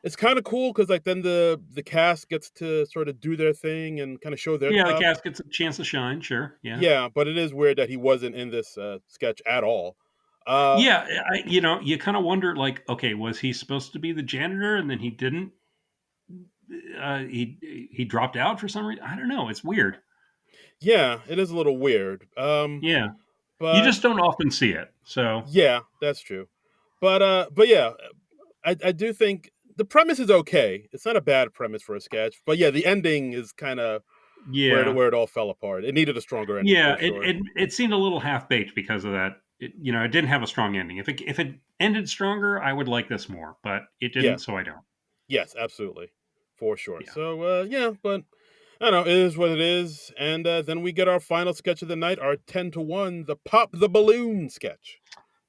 it's kind of cool because like then the cast gets to sort of do their thing and kind of show their yeah, the chops. cast gets a chance to shine. Sure, yeah, Yeah, but it is weird that he wasn't in this sketch at all. Uh, yeah. You kind of wonder, like, okay, was he supposed to be the janitor, and then he didn't? He dropped out for some reason. I don't know. It's weird. yeah, it is a little weird. Yeah, you But just don't often see it. So yeah, that's true. But yeah, I do think the premise is okay. It's not a bad premise for a sketch. But yeah, the ending is kind of yeah, where it all fell apart. It needed a stronger ending yeah. for It sure. it, it seemed a little half baked because of that. It didn't have a strong ending. If it ended stronger, I would like this more, but it Yeah. didn't, so I don't. Yes, absolutely, for sure. Yeah. So yeah, but I don't know. It is what it is. And then we get our final sketch of the night, our 10-1, the pop the balloon sketch.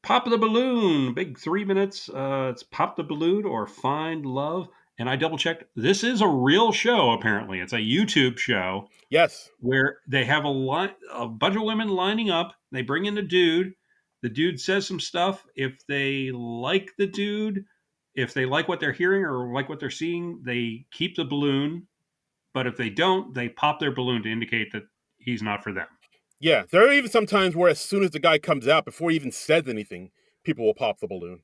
Pop the balloon, big 3 minutes. It's pop the balloon or find love. And I double checked. This is a real show. Apparently, it's a YouTube show Yes. where they have a bunch of women lining up. They bring in a dude. The dude says some stuff. If they like the dude, if they like what they're hearing or like what they're seeing, they keep the balloon. But if they don't, they pop their balloon to indicate that he's not for them. Yeah. There are even some times where as soon as the guy comes out, before he even says anything, people will pop the balloon.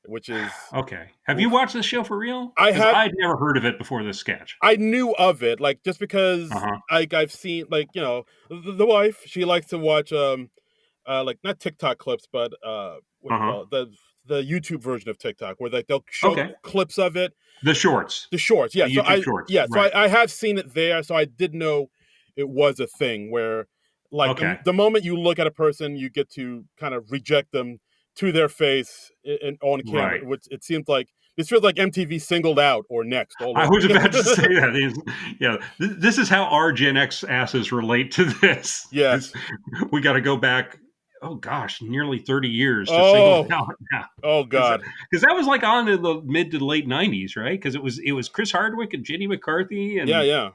which is Okay. Have you oof. watched this show for real? I Because have I'd never heard of it before this sketch. I knew of it, like, just because, Uh-huh. I've seen, like, the wife, she likes to watch, like, not TikTok clips, but, what do you Uh-huh. call it? The YouTube version of TikTok where, like, they'll show Okay. clips of it. The shorts. The shorts, The YouTube shorts. Right. I have seen it there, so I did know it was a thing where, like, Okay. the moment you look at a person, you get to kind of reject them to their face and on camera, Right. which it seems like this feels like MTV singled out or Next all I over was about to say again. that. Yeah, this is how our Gen X asses relate to this. This Yes. we got to go back. Oh gosh, nearly 30 years to single it Oh, out now. oh Because God. that was like on in the mid to late 90s, right? Because it was Chris Hardwick and Jenny McCarthy Yeah, yeah.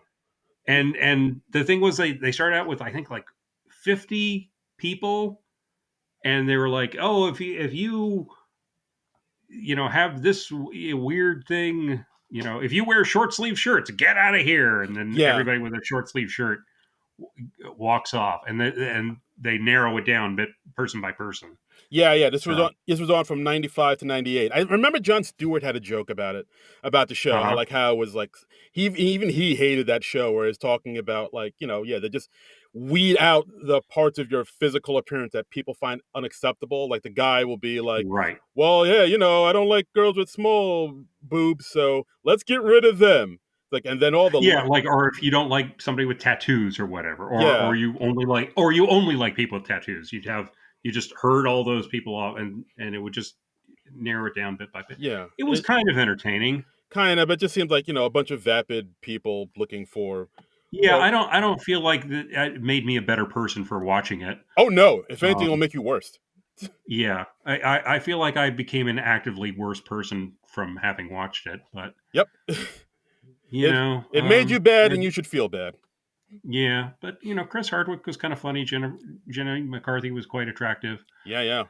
and the thing was they started out with I think like 50 people, and they were like, oh, if you have this weird thing, if you wear short sleeve shirts, get out of here. And then Yeah. everybody with a short sleeve shirt walks off, and they narrow it down bit person by person. Yeah, yeah. So, This was on from 95 to 98. I remember Jon Stewart had a joke about it, about the show, uh-huh. how it was like even he hated that show where he's talking about, like, yeah, they just weed out the parts of your physical appearance that people find unacceptable. Like the guy will be like, Right. "Well, yeah, I don't like girls with small boobs, so let's get rid of them." Like, and then all the Yeah, like, or if you don't like somebody with tattoos or whatever, or yeah, you only like people with tattoos, you just herd all those people off, and it would just narrow it down bit by bit. yeah. It was It kind of entertaining. kind of, it just seems like, a bunch of vapid people looking for Yeah, well, I don't feel like that it made me a better person for watching it. oh no, if anything, it'll Um, make you worse. yeah, I feel like I became an actively worse person from having watched it, but Yep. you It know, it made you bad it, and you should feel bad. yeah, but Chris Hardwick was kind of funny. Jenna McCarthy was quite attractive. Yeah, yeah. Like,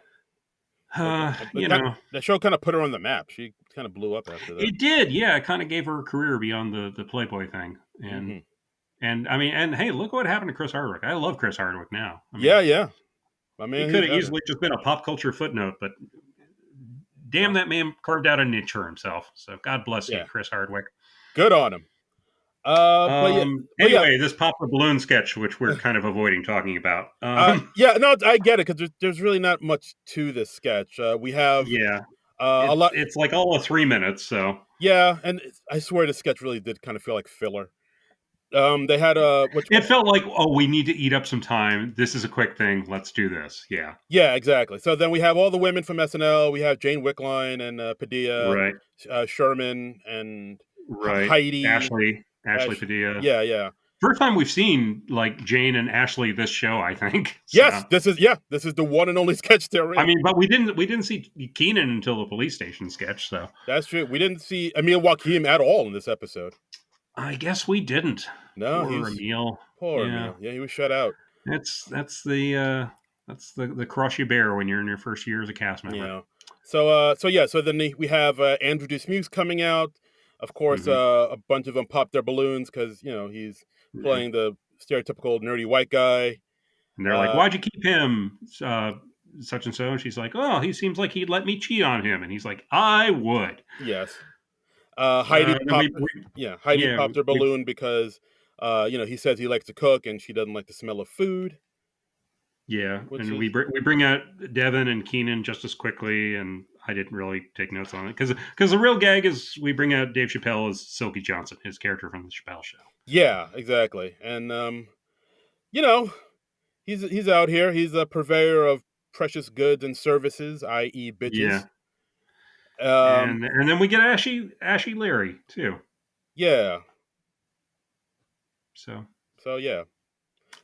Uh, it you kin know, that show kinda put her on the map. She kinda blew up after that. it did. Yeah, it kind of gave her a career beyond the Playboy thing, and Mhm. and I mean, and hey, look what happened to Chris Hardwick. I love Chris Hardwick now. I Yeah, mean, yeah. My he man, could he's have out there. easily just been a pop culture footnote, but damn, Well, that man carved out a niche for himself. So God bless you, yeah. Chris Hardwick. Good on him. But yeah, Anyway, this pop the balloon sketch, which we're kind of avoiding talking about. yeah, no, I get it 'cause there's really not much to this sketch. We have, Yeah, a lot it's like all of 3 minutes. So yeah, and I swear the sketch really did kinda feel like filler. They had, it felt like, oh, we need to eat up some time. This is a quick thing. Let's do this. Yeah, yeah, exactly. So then we have all the women from SNL. We have Jane Wickline and, Padilla, right, Sherman and right. Heidi. Ashley Sh Padilla. Yeah, yeah. First time we've seen like Jane and Ashley this show, I think. Yes, So this is the one and only sketch they're I in. mean, but we didn't see Keenan until the police station sketch. So That's true. We didn't see Emil Joachim at all in this episode. I guess we didn't. No, Poor he's Emil. poor Yeah, Emil. Yeah, he was shut out. that's the cross you bear when you're in your first year as a cast member. Yeah. So yeah, so then we have, Andrew Dismukes coming out. Of course, Hmm. a bunch of them pop their balloons because he's Right. playing the stereotypical nerdy white guy. And they're like, Uh, "Why'd you keep him?" Such and so. And she's like, "Oh, he seems like he'd let me cheat on him." And he's like, "I would." yes. Uh, then we, we Heidi yeah popped her we balloon because, he says he likes to cook and she doesn't like the smell of food, yeah, which and is we bring out Devin and Keenan just as quickly, and I didn't really take notes on it because the real gag is we bring out Dave Chappelle as Silky Johnson, his character from the Chappelle Show. yeah, exactly. And you know, he's out here. He's a purveyor of precious goods and services, i.e., Yeah, bitches. Um, and then we get Ashy Larry too. yeah. So So yeah,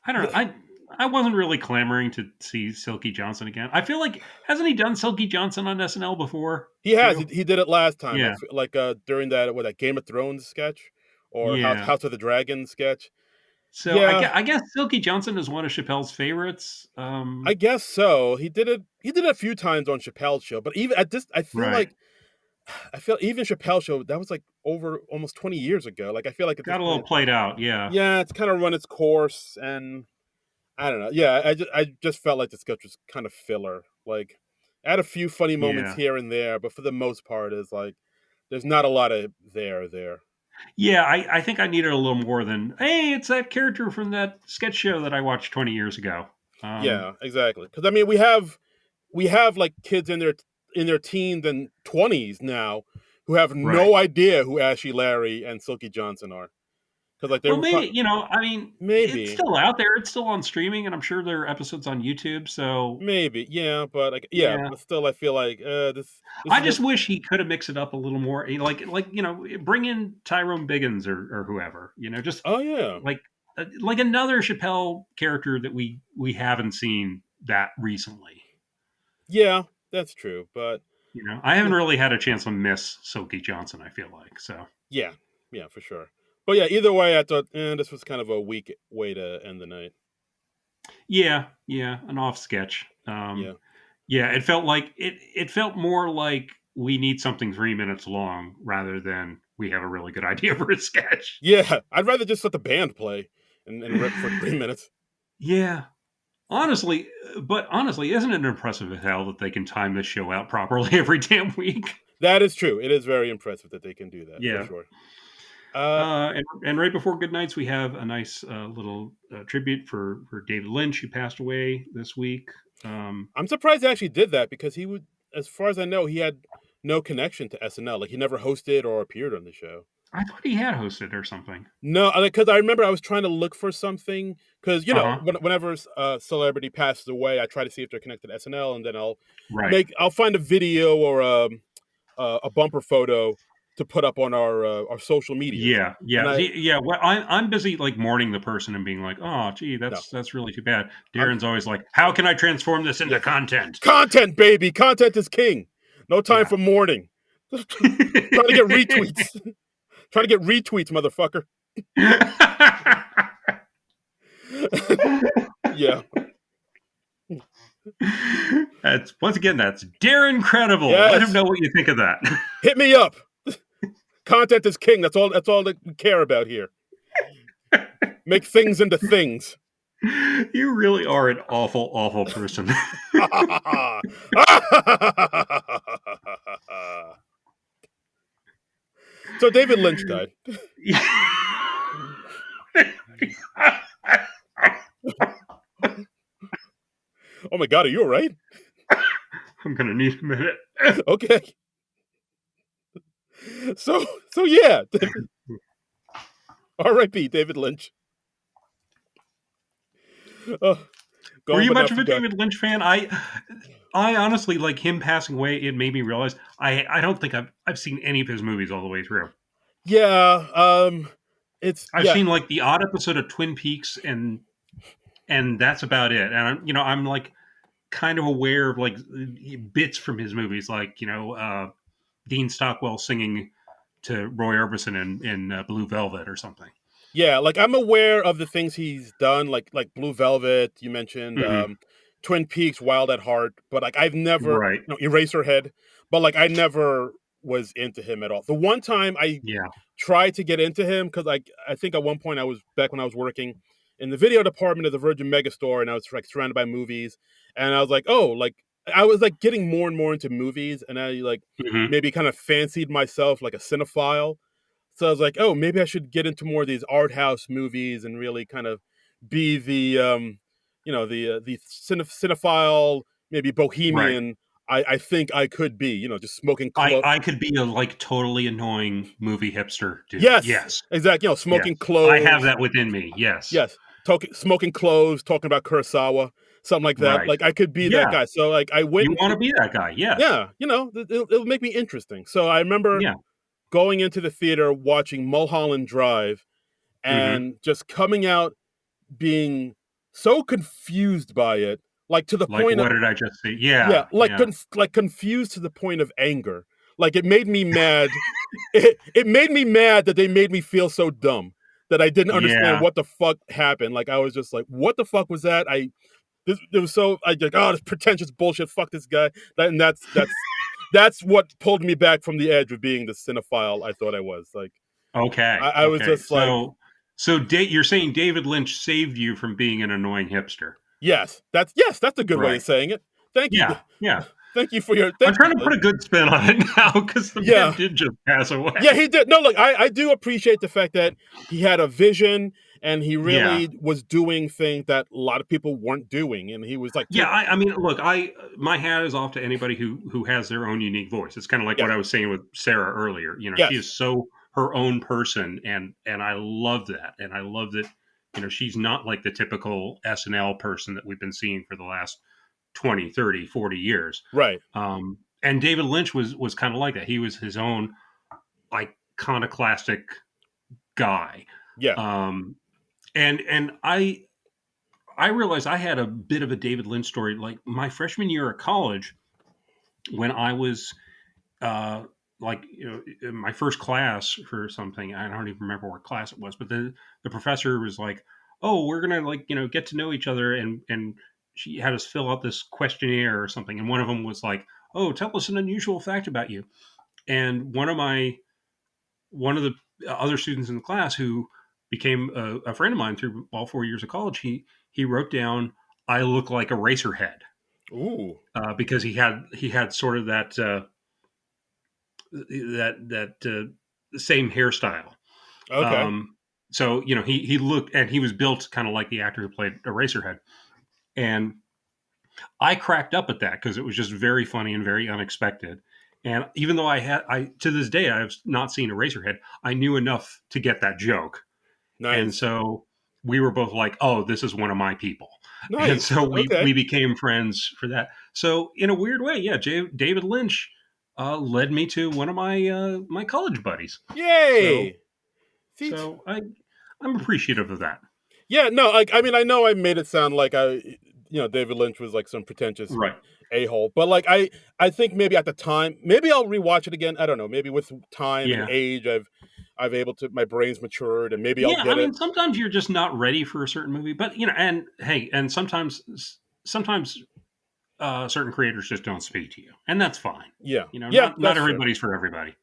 I don't know. I wasn't really clamoring to see Silky Johnson again. I feel like hasn't he done Silky Johnson on SNL before he has. too? He did it last time. Yeah, Like during that Game of Thrones sketch or yeah. House of the Dragon sketch. So I Yeah, guess, I guess Silky Johnson is one of Chappelle's favorites. I guess so. He did it. He did it a few times on Chappelle's show, but even at this, Right. I feel even Chappelle's show that was like over almost 20 years ago. Like I feel like at this Got a little point, played out. Yeah. yeah, it's kind of run its course, and I don't know. Yeah, I just felt like the sketch was kind of filler. Like Add a few funny moments Yeah. here and there, but for the most part, it's like there's not a lot of there. Yeah, I think I needed a little more than, hey, it's that character from that sketch show that I watched 20 years ago. Yeah, exactly. Because I mean, we have like kids in their teens and 20s now who have Right. no idea who Ashley Larry and Silky Johnson are. Because like Well, maybe, I mean, it's maybe still out there. It's still on streaming, and I'm sure there are episodes on YouTube. So, maybe yeah, but like yeah, yeah, but still, I feel like this I is a just wish he could have mixed it up a little more. Bring in Tyrone Biggins or whoever. Just oh yeah like like another Chappelle character that we haven't seen that recently. yeah, that's true, but I haven't yeah really had a chance to miss Silky Johnson. I feel like so. yeah yeah for sure. But yeah, either way, I thought this was kind of a weak way to end the night. Yeah, yeah, an off sketch. Yeah. Yeah, it felt like it felt more like we need something 3 minutes long rather than we have a really good idea for a sketch. Yeah, I'd rather just let the band play and rip for 3 minutes. Yeah, honestly, but honestly, isn't it impressive as hell that they can time this show out properly every damn week? That is true. It is very impressive that they can do that for Yeah. sure. Uh, And right before good nights, we have a nice little tribute for David Lynch, who passed away this week. Um, I'm surprised they actually did that because he would, as far as I know, he had no connection to SNL. Like he never hosted or appeared on the show. I thought he had hosted or something. No, because I remember I was trying to look for something because Uh huh. whenever a celebrity passes away, I try to see if they're connected to SNL, and then Right. I'll find a video or a bumper photo to put up on our social medias. Yeah, And yeah, yeah. Well, I'm busy like mourning the person and being like, oh, gee, no, that's really too bad. I'm Darren's always like, how can I transform this into yeah, content? content, baby, content is king. No time Yeah. for mourning. Trying to get retweets. Trying to get retweets, motherfucker. Yeah. That's once again, that's Darren Credible. Let him Yes. know what you think of that. Hit me up. Content is king. That's all that we care about here. Make things into things. You really are an awful, awful person. So David Lynch died. Oh my god, are you alright? I'm gonna need a minute. Okay. So yeah. R.I.P. David Lynch. Oh, Were gone you but much not of a forgotten. David Lynch fan? I honestly like him passing away. It made me realize I don't think I've seen any of his movies all the way through. Yeah, it's I've yeah, seen like the odd episode of Twin Peaks, and that's about it. And I'm like kind of aware of like bits from his movies, like Dean Stockwell singing to Roy Orbison in Blue Velvet or something. yeah. Like I'm aware of the things he's done, like Blue Velvet. You mentioned Hmm. Twin Peaks, Wild at Heart, but like I've never, Right. no Eraserhead, but like I never was into him at all. The one time I Yeah. tried to get into him because I think at one point I was back when I was working in the video department of the Virgin Megastore, and I was like surrounded by movies, and I was like, oh, like I was like getting more and more into movies, and I like Hmm. maybe kind of fancied myself like a cinephile. So I was like, oh, maybe I should get into more of these art house movies and really kind of be the cinephile, maybe Right. bohemian. I think I could be, just smoking close. I could be a like totally annoying movie hipster dude. Yes, Yes. exactly. Yes. Smoking I have cloves. that within me. Yes. Yes, smoking cloves, talking about Kurosawa, something like that. Right. Like I could be that Yeah. guy. So like I went You want into to be that guy. Yes. yeah, it'll make me interesting. So I remember Yeah. going into the theater watching Mulholland Drive Hmm. and just coming out being so confused by it, like to the Like, point of what did I just say? yeah, Yeah. like Yeah. like confused to the point of anger. Like it made me mad. It made me mad that they made me feel so dumb that I didn't understand Yeah. what the fuck happened. Like I was just like, what the fuck was that? It was so I like, oh, this pretentious bullshit. Fuck this guy. And that's what pulled me back from the edge of being the cinephile I thought I was. Like Okay. I was Okay. just like, You're saying David Lynch saved you from being an annoying hipster. yes, that's a good way Right. of saying it. Thank you. Yeah. Yeah. Thank you for your I'm thank trying you. to put a good spin on it now because the man Yeah. did just pass away. Yeah, he did. No, look, I do appreciate the fact that he had a vision and he Yeah. really was doing things that a lot of people weren't doing. And he was like, Yeah, I mean, look, my hat is off to anybody who has their own unique voice. It's kind of like what yes, I was saying with Sarah earlier. She yes, is so her own person, and I love that, and I love that. She's not like the typical SNL person that we've been seeing for the last 20, 30, 40 years. right. And David Lynch was kind of like that. He was his own iconoclastic guy. Yeah. Um, and I realized I had a bit of a David Lynch story. Like my freshman year of college, when I was uh, in my first class for something, I don't even remember what class it was, but the professor was like, "Oh, we're gonna get to know each other," and she had us fill out this questionnaire or something, and one of them was like, "Oh, tell us an unusual fact about you." And one of the other students in the class who became a friend of mine through all 4 years of college, he wrote down, "I look like a racer head," Ooh. because he had sort of that same hairstyle. Okay. So he looked, and he was built kind of like the actor who played Eraserhead, and I cracked up at that because it was just very funny and very unexpected. And even though I to this day I have not seen Eraserhead, I knew enough to get that joke, and Nice. so we were both like, "Oh, this is one of my people," and Nice. so we Okay. became friends for that. So in a weird way, yeah, David Lynch led me to one of my college buddies. So Yay. See, so I'm appreciative of that. yeah, no, like I mean, I know I made it sound like David Lynch was like some pretentious Right. a-hole, but like I think maybe at the time, maybe I'll rewatch it again. I don't know. Maybe with time and Yeah. age, I've able to my brain's matured and maybe I'll Yeah. I get it. mean, sometimes you're just not ready for a certain movie, but and hey, and sometimes certain creators just don't speak to you, and that's fine. Yeah. Yeah, Not that's true. everybody's for everybody.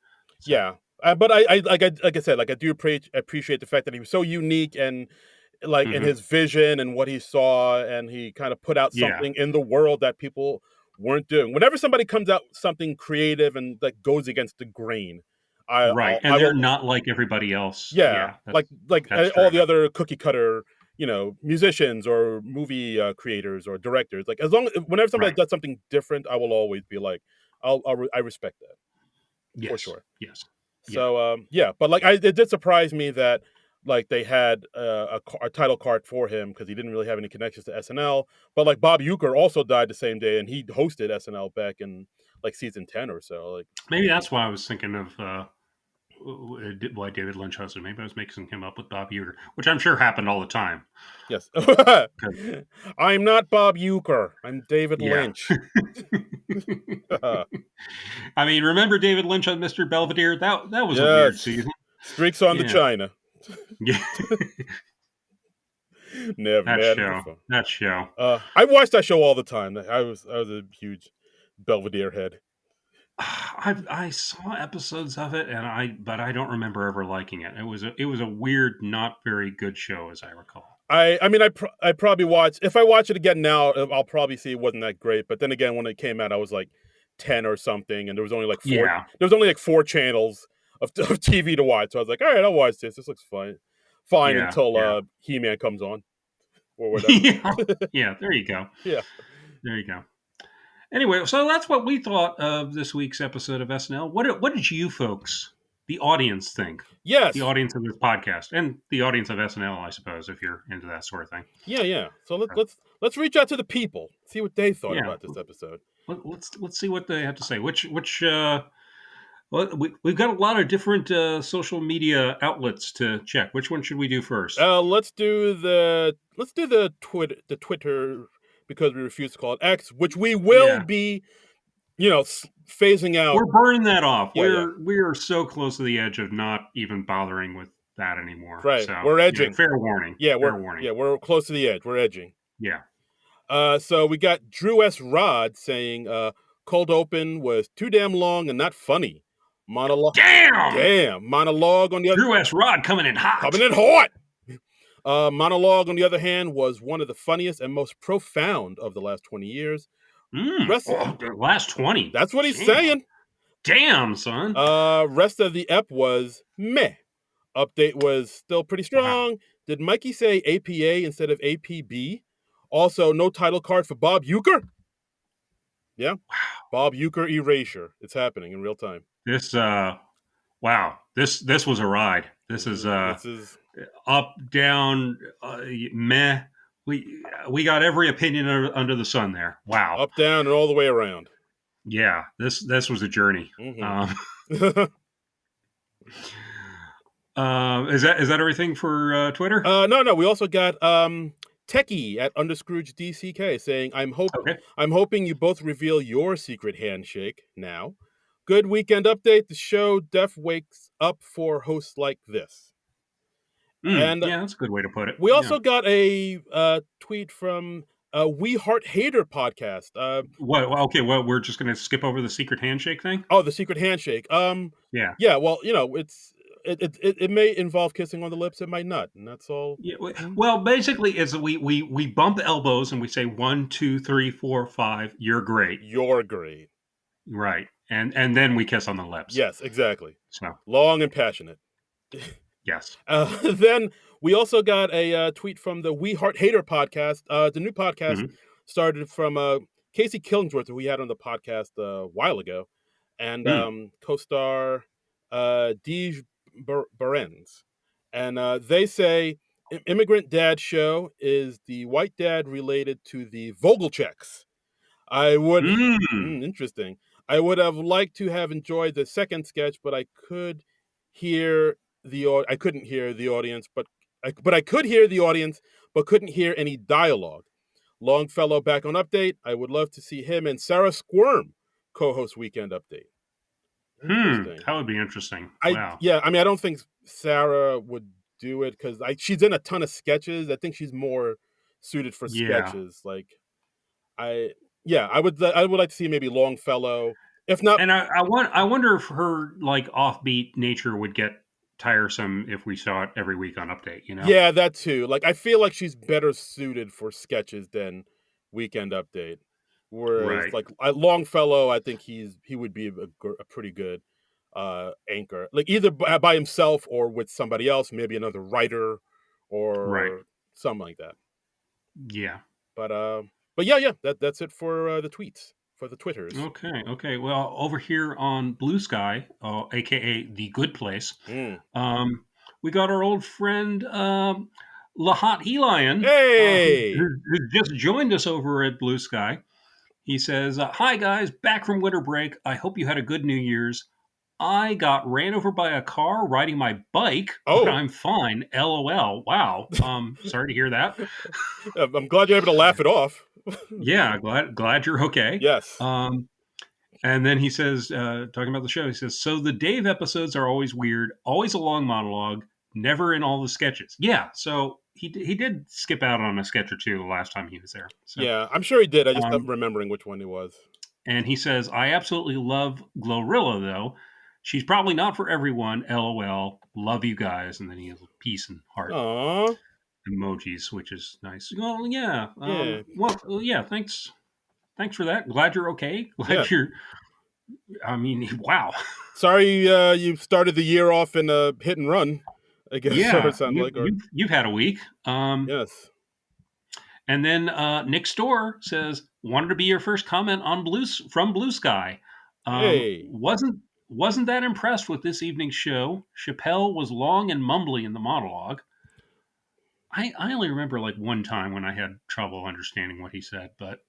So Yeah. But like I said, like I do appreciate the fact that he was so unique and like in mhm. his vision and what he saw, and he kind of put out Yeah. something in the world that people weren't doing. Whenever somebody comes out something creative and that goes against the grain, Right. I And they're will, not like everybody else. yeah, Yeah, that's all true. the other cookie cutter, musicians or movie creators or directors. Like whenever somebody Right. does something different, I will always be like, I respect that for Yes. sure. Yes. Yeah. So yeah, but like it did surprise me that like they had a title card for him because he didn't really have any connections to SNL. But like Bob Uecker also died the same day, and he hosted SNL back in like season 10 or so. Like Maybe that's why I was thinking of why David Lynch hosted. Maybe I was mixing him up with Bob Uecker, which I'm sure happened all the time. yes, 'Cause- I'm not Bob Uecker. I'm David yeah. Lynch. I mean, remember David Lynch on Mr. Belvedere? That was a weird Yes, season. streaks on the Yeah. China. Yeah. Never that met him show. before. That show. I watched that show all the time. I was a huge Belvedere head. I saw episodes of it, but I don't remember ever liking it. It was a weird, not very good show, as I recall. I mean, I probably watch if I watch it again now, I'll probably see it wasn't that great. But then again, when it came out, I was like 10 or something, and there was only like four. Yeah, There was only like four channels of TV to watch. So I was like, all right, I'll watch this. This looks fine yeah, until yeah, He-Man comes on or whatever. yeah, yeah. There you go. Yeah. There you go. Anyway, so that's what we thought of this week's episode of SNL. What did you folks, the audience, think? The Yes. audience of this podcast and the audience of SNL, I suppose, if you're into that sort of thing. Yeah. Yeah. So Uh, let's reach out to the people, see what they thought yeah, about this episode. let's see what they have to say. Which well, we've got a lot of different social media outlets to check. Which one should we do first? Let's do the Twitter because we refuse to call it X, which we will Yeah, be phasing out. we're burning that off. Yeah, yeah, We're so close to the edge of not even bothering with that anymore. right. So We're edging. fair warning. Yeah, Fair warning. we're close to the edge. We're edging. Yeah. So we got Drew S. Rod saying, "Cold Open was too damn long and not funny." Monologue. Damn. Damn monologue on the other Drew S. Rod coming in hot. coming in hot. Monologue on the other hand was one of the funniest and most profound of the last 20 years. Rest The last 20. That's what he's Damn. saying. Damn, son. Rest of the ep was meh. Update was still pretty Wow. strong. Did Mikey say APA instead of APB? Also, no title card for Bob Euchre. Yeah, Bob Euchre erasure. It's happening in real time. This wow. This was a ride. This is This is up, down, meh. We got every opinion under the sun there. Wow. up, down, and all the way around. Yeah, this was a journey. Mm-hmm. Is that everything for Twitter? No. We also got Techie at _DCK saying, Okay. I'm hoping you both reveal your secret handshake now. Good weekend update. The show def wakes up for hosts like this. And Yeah, that's a good way to put it. we Yeah. also got a tweet from We Heart Hater podcast. What? Okay. Well, we're just going to skip over the secret handshake thing. Oh, the secret handshake. Yeah. Yeah. Well, it may involve kissing on the lips. It might not, and that's all. Yeah. Well, basically, it's we bump elbows and we say 1, 2, 3, 4, 5. You're great. You're great. Right. And then we kiss on the lips. Yes, exactly. So Long and passionate. yes. Then we also got a tweet from the We Heart Hater podcast. The new podcast started from Casey Killingsworth, who we had on the podcast a while ago, and co-star Dej Barens. And they say Immigrant Dad Show is the white dad related to the Vogelchecks. I would interesting. I would have liked to have enjoyed the second sketch, but I couldn't hear the audience, but I could hear the audience, but couldn't hear any dialogue. Longfellow back on update. I would love to see him and Sarah Squirm co-host Weekend Update. That would be interesting. Wow. I mean, I don't think Sarah would do it because she's in a ton of sketches. I think she's more suited for sketches. Like I would like to see maybe Longfellow. If not, and I wonder if her like offbeat nature would get tiresome if we saw it every week on update. You know? Yeah, that too. Like I feel like she's better suited for sketches than Weekend Update. Whereas like Longfellow, I think he would be a pretty good anchor. Like either by himself or with somebody else, maybe another writer or something like that. Yeah. But yeah, that's it for the tweets, for the Twitters. Okay. Well, over here on Blue Sky, aka the Good Place, we got our old friend Lahat Elian, who just joined us over at Blue Sky. He says, "Hi guys, back from winter break. I hope you had a good New Year's. I got ran over by a car riding my bike, but I'm fine. LOL. Wow. Sorry to hear that. I'm glad you're able to laugh it off. Yeah, glad you're okay. Yes. And then he says, talking about the show, he says, so the Dave episodes are always weird, always a long monologue, never in all the sketches. Yeah, so he did skip out on a sketch or two the last time he was there. So, yeah, I'm sure he did. I just not remembering which one it was. And he says, I absolutely love Glorilla, though. She's probably not for everyone. LOL. Love you guys. And then he has peace and heart emojis, which is nice. Well, yeah. Thanks. Thanks for that. Glad you're okay. Glad you're. I mean, wow. Sorry, you started the year off in a hit and run. I guess. Yeah, or... you've had a week. Yes. And then Nick Storr says, wanted to be your first comment on from Blue Sky. Wasn't that impressed with this evening's show. Chappelle was long and mumbly in the monologue. I only remember like one time when I had trouble understanding what he said, but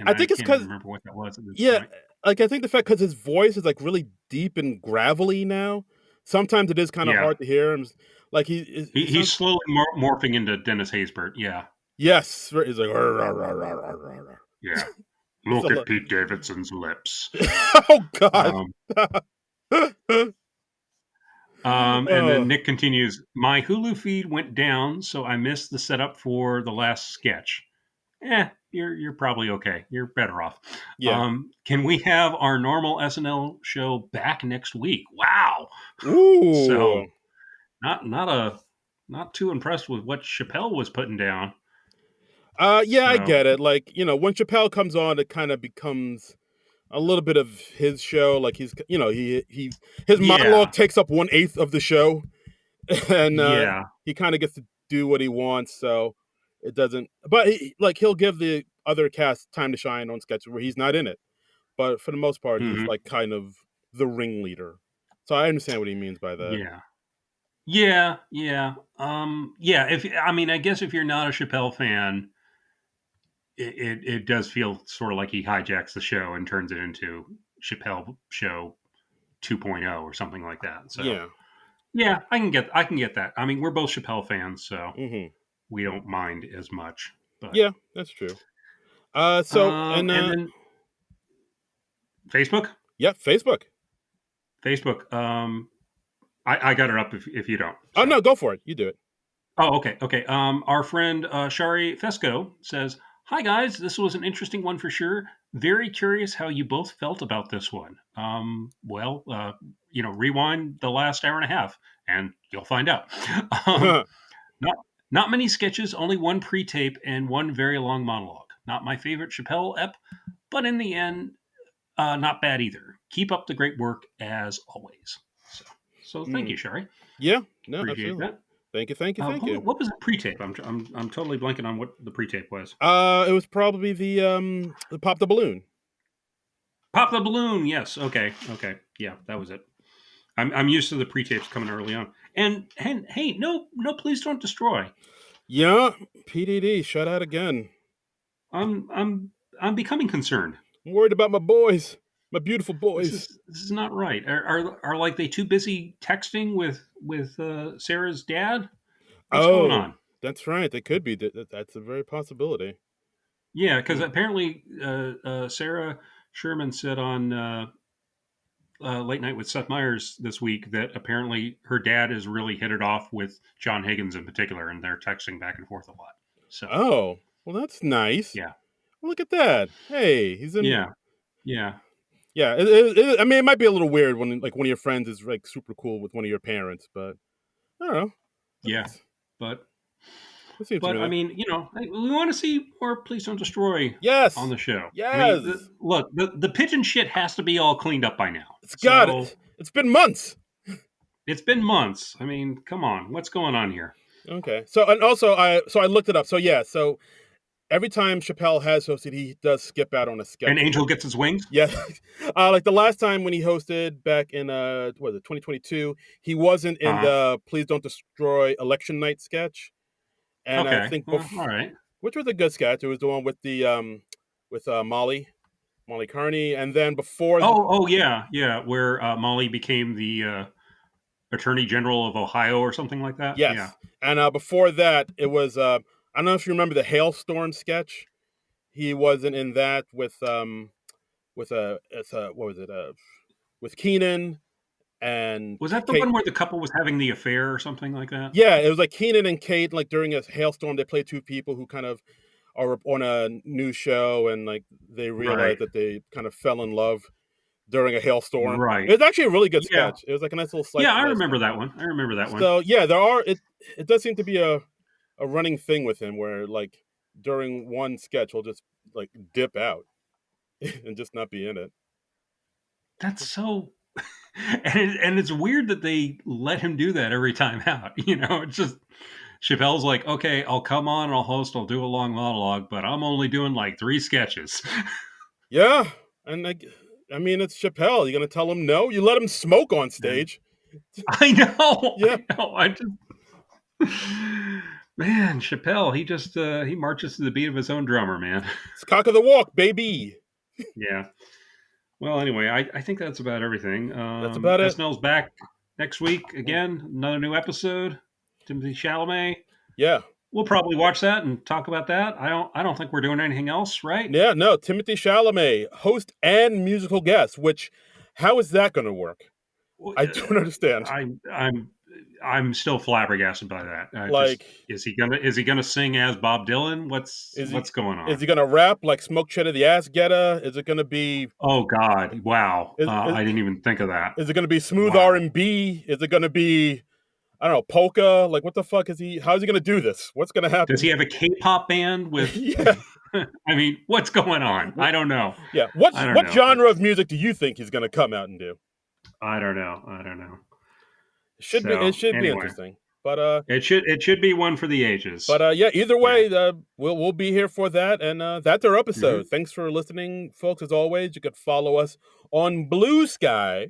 I think it's because remember what that was at this point. Like I think the fact because his voice is like really deep and gravelly now. Sometimes it is kind of hard to hear him. Like he's slowly morphing into Dennis Haysbert. Yeah. Yes, he's like. Yeah. Look at Pete Davidson's lips. Oh God. And then Nick continues, my Hulu feed went down, so I missed the setup for the last sketch. You're probably okay. You're better off. Yeah. Can we have our normal SNL show back next week? Wow. Ooh. So not too impressed with what Chappelle was putting down. Yeah, I So get it. Like, when Chappelle comes on, it kind of becomes a little bit of his show. Like his monologue yeah, takes up 1/8 of the show, and yeah, he kind of gets to do what he wants. So it doesn't. But he'll give the other cast time to shine on sketches where he's not in it. But for the most part, he's hmm like kind of the ringleader. So I understand what he means by that. yeah, yeah, yeah. Yeah. If I mean, I guess if you're not a Chappelle fan, it does feel sort of like he hijacks the show and turns it into Chappelle Show 2.0 or something like that. So Yeah. yeah, I can get that. I mean, we're both Chappelle fans, so Hmm. we don't mind as much. But Yeah, that's true. So and and then Facebook, yeah, Facebook. Facebook. I got it up if you don't. Oh So no, go for it. You do it. oh, okay, okay. Our friend Shari Fesco says, "Hi guys, this was an interesting one for sure. Very curious how you both felt about this one. Well, rewind the last hour and a half, and you'll find out. um, not not many sketches, only one pre-tape and one very long monologue. Not my favorite Chappelle ep, but in the end, not bad either. Keep up the great work as always. So thank Mm, you, Shari. yeah, no, Appreciate absolutely. that. Thank you, thank you, thank you. What was the pre-tape? I'm totally blanking on what the pre-tape was. It was probably the pop the balloon. Pop the balloon. Yes. Okay. Okay. Yeah, that was it. I'm used to the pre-tapes coming early on. And hey, no, please don't destroy. Yeah, PDD, shut out again. I'm becoming concerned. I'm worried about my boys, my beautiful boys. This is not right. Are like they too busy texting with Sarah's dad? What's going Oh, on? that's right. They could be. That's a very possibility. Yeah, because Hmm. apparently Sarah Sherman said on Late Night with Seth Meyers this week that apparently her dad has really hit it off with John Higgins in particular, and they're texting back and forth a lot. So Oh, well, that's nice. yeah, Look at that. Hey, he's in. yeah, yeah, Yeah, I mean, it might be a little weird when like one of your friends is like super cool with one of your parents, but I don't know. yeah. That's, But that seems to but me I like mean, we want to see more Please Don't Destroy on yes, the show. I mean, yes. look, the pigeon shit has to be all cleaned up by now. It's got So it. It's been months. it's been months. I mean, come on, what's going on here? Okay. So and also I looked it up. So yeah, so every time Chappelle has hosted, he does skip out on a sketch. An angel gets its wings. Yeah. Like the last time when he hosted back in what was it, 2022, he wasn't in Uh the Please Don't Destroy election night sketch. And I okay. think Well, all right. which was a good sketch. It was the one with the with Molly Carney, and then before Oh yeah, yeah. Where Molly became the Attorney General of Ohio or something like that. Yeah. yes, and before that it was I don't know if you remember the hailstorm sketch. He wasn't in that with it's what was it with Keenan and Was that the Kate. one where the couple was having the affair or something like that? Yeah, it was like Keenan and Kate. Like during a hailstorm, they play two people who kind of are on a news show, and like they realize Right. that they kind of fell in love during a hailstorm. Right. It was actually a really good Yeah. sketch. It was like a nice little slice Yeah, of I life remember sketch. that one. I remember that one. So yeah, it does seem to be a running thing with him where like during one sketch he'll just like dip out and just not be in it. That's so and it's weird that they let him do that every time out. It's just Chappelle's like, okay, I'll come on, I'll host, I'll do a long monologue, but I'm only doing like three sketches. Yeah, and like I mean it's Chappelle. You gonna tell him no? You let him smoke on And stage. I know, Yeah, I know. I just man, Chappelle, he just he marches to the beat of his own drummer, man. it's cock of the walk, baby. Yeah. Well, anyway, I think that's about everything. That's about it. SNL's back next week again, another new episode. Timothée Chalamet. Yeah. We'll probably watch that and talk about that. I don't think we're doing anything else, right? Yeah, no, Timothée Chalamet, host and musical guest, which how is that gonna work? Well, I don't understand. I'm still flabbergasted by that. Just Like, is he gonna sing as Bob Dylan? What's is he what's going is on? he gonna rap like Smoke Cheddar the Ass Getter? Is it gonna be Oh God! Wow! is, I didn't even think of that. is it gonna be smooth R Wow! and B? Is it gonna be I don't know, polka. Like, what the fuck is he? How is he going to do this? What's going to happen? Does he have a K-pop band with? Yeah. I mean, what's going on? I don't know. Yeah. I don't What know. genre of music do you think he's going to come out and do? I don't know. It should be Anyway, interesting. But it should be one for the ages. But yeah, either way, we'll be here for that, and that's our episode. Mhm. Thanks for listening, folks. As always, you could follow us on Blue Sky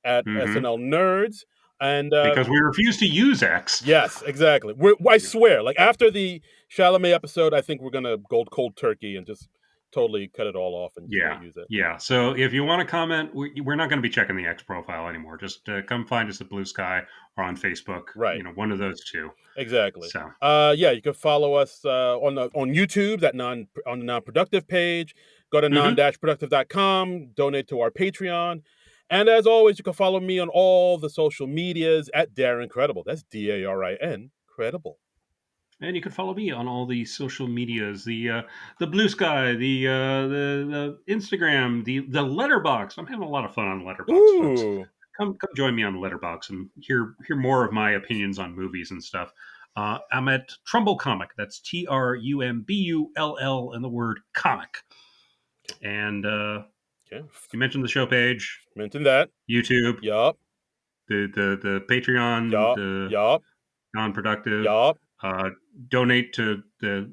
at Mhm. SNL Nerds, and Because we refuse to use X. yes, exactly. I swear, like after the Chalamet episode, I think we're gonna go cold turkey and just totally cut it all off and just not use it. Yeah. So if you want to comment, we're not going to be checking the X profile anymore. Just come find us at Blue Sky or on Facebook. Right. One of those two. Exactly. So yeah, you can follow us on YouTube on the Non-Productive page. Go to non-productive.com, donate to our Patreon. And as always, you can follow me on all the social medias at Darren Credible. That's DARIN Credible. And you can follow me on all the social medias, the Blue Sky, the Instagram, the Letterbox. I'm having a lot of fun on Letterbox, folks. Come join me on Letterbox and hear more of my opinions on movies and stuff. I'm at Trumbull Comic. That's TRUMBULL and the word comic. And you mentioned the show page. Mentioned that. YouTube. Yup. The Patreon. Yup. Non-Productive. Yup. Donate to the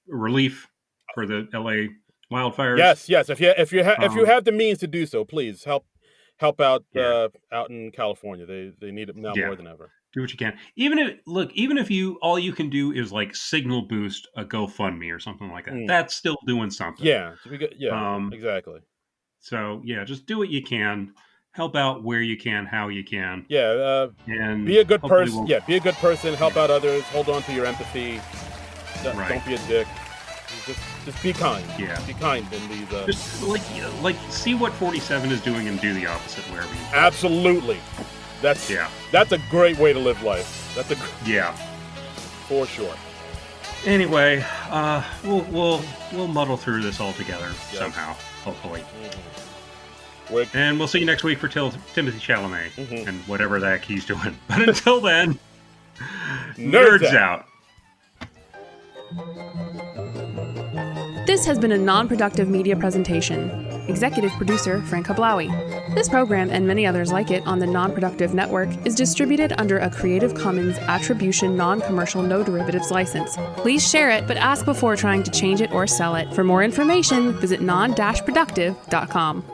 relief for the LA wildfires. Yes. If you have the means to do so, please help out out in California. They need it now more than ever. Do what you can. Even if all you can do is like signal boost a GoFundMe or something like that. That's still doing something. Yeah. Exactly. So just do what you can. Help out where you can, how you can. Yeah, and be a good person. Yeah, be a good person. Help out others. Hold on to your empathy. Right. Don't be a dick. Just be kind. Yeah, be kind in these. Just like see what 47 is doing and do the opposite wherever you go. Absolutely. That's a great way to live life. That's for sure. Anyway, we'll muddle through this all together somehow, hopefully. And we'll see you next week for Timothée Chalamet and whatever the heck he's doing. But until then, nerds out. This has been a non-productive media presentation. Executive producer Frank Hablawi. This program and many others like it on the Non-Productive Network is distributed under a Creative Commons Attribution Non-Commercial No Derivatives license. Please share it, but ask before trying to change it or sell it. For more information, visit non-productive.com.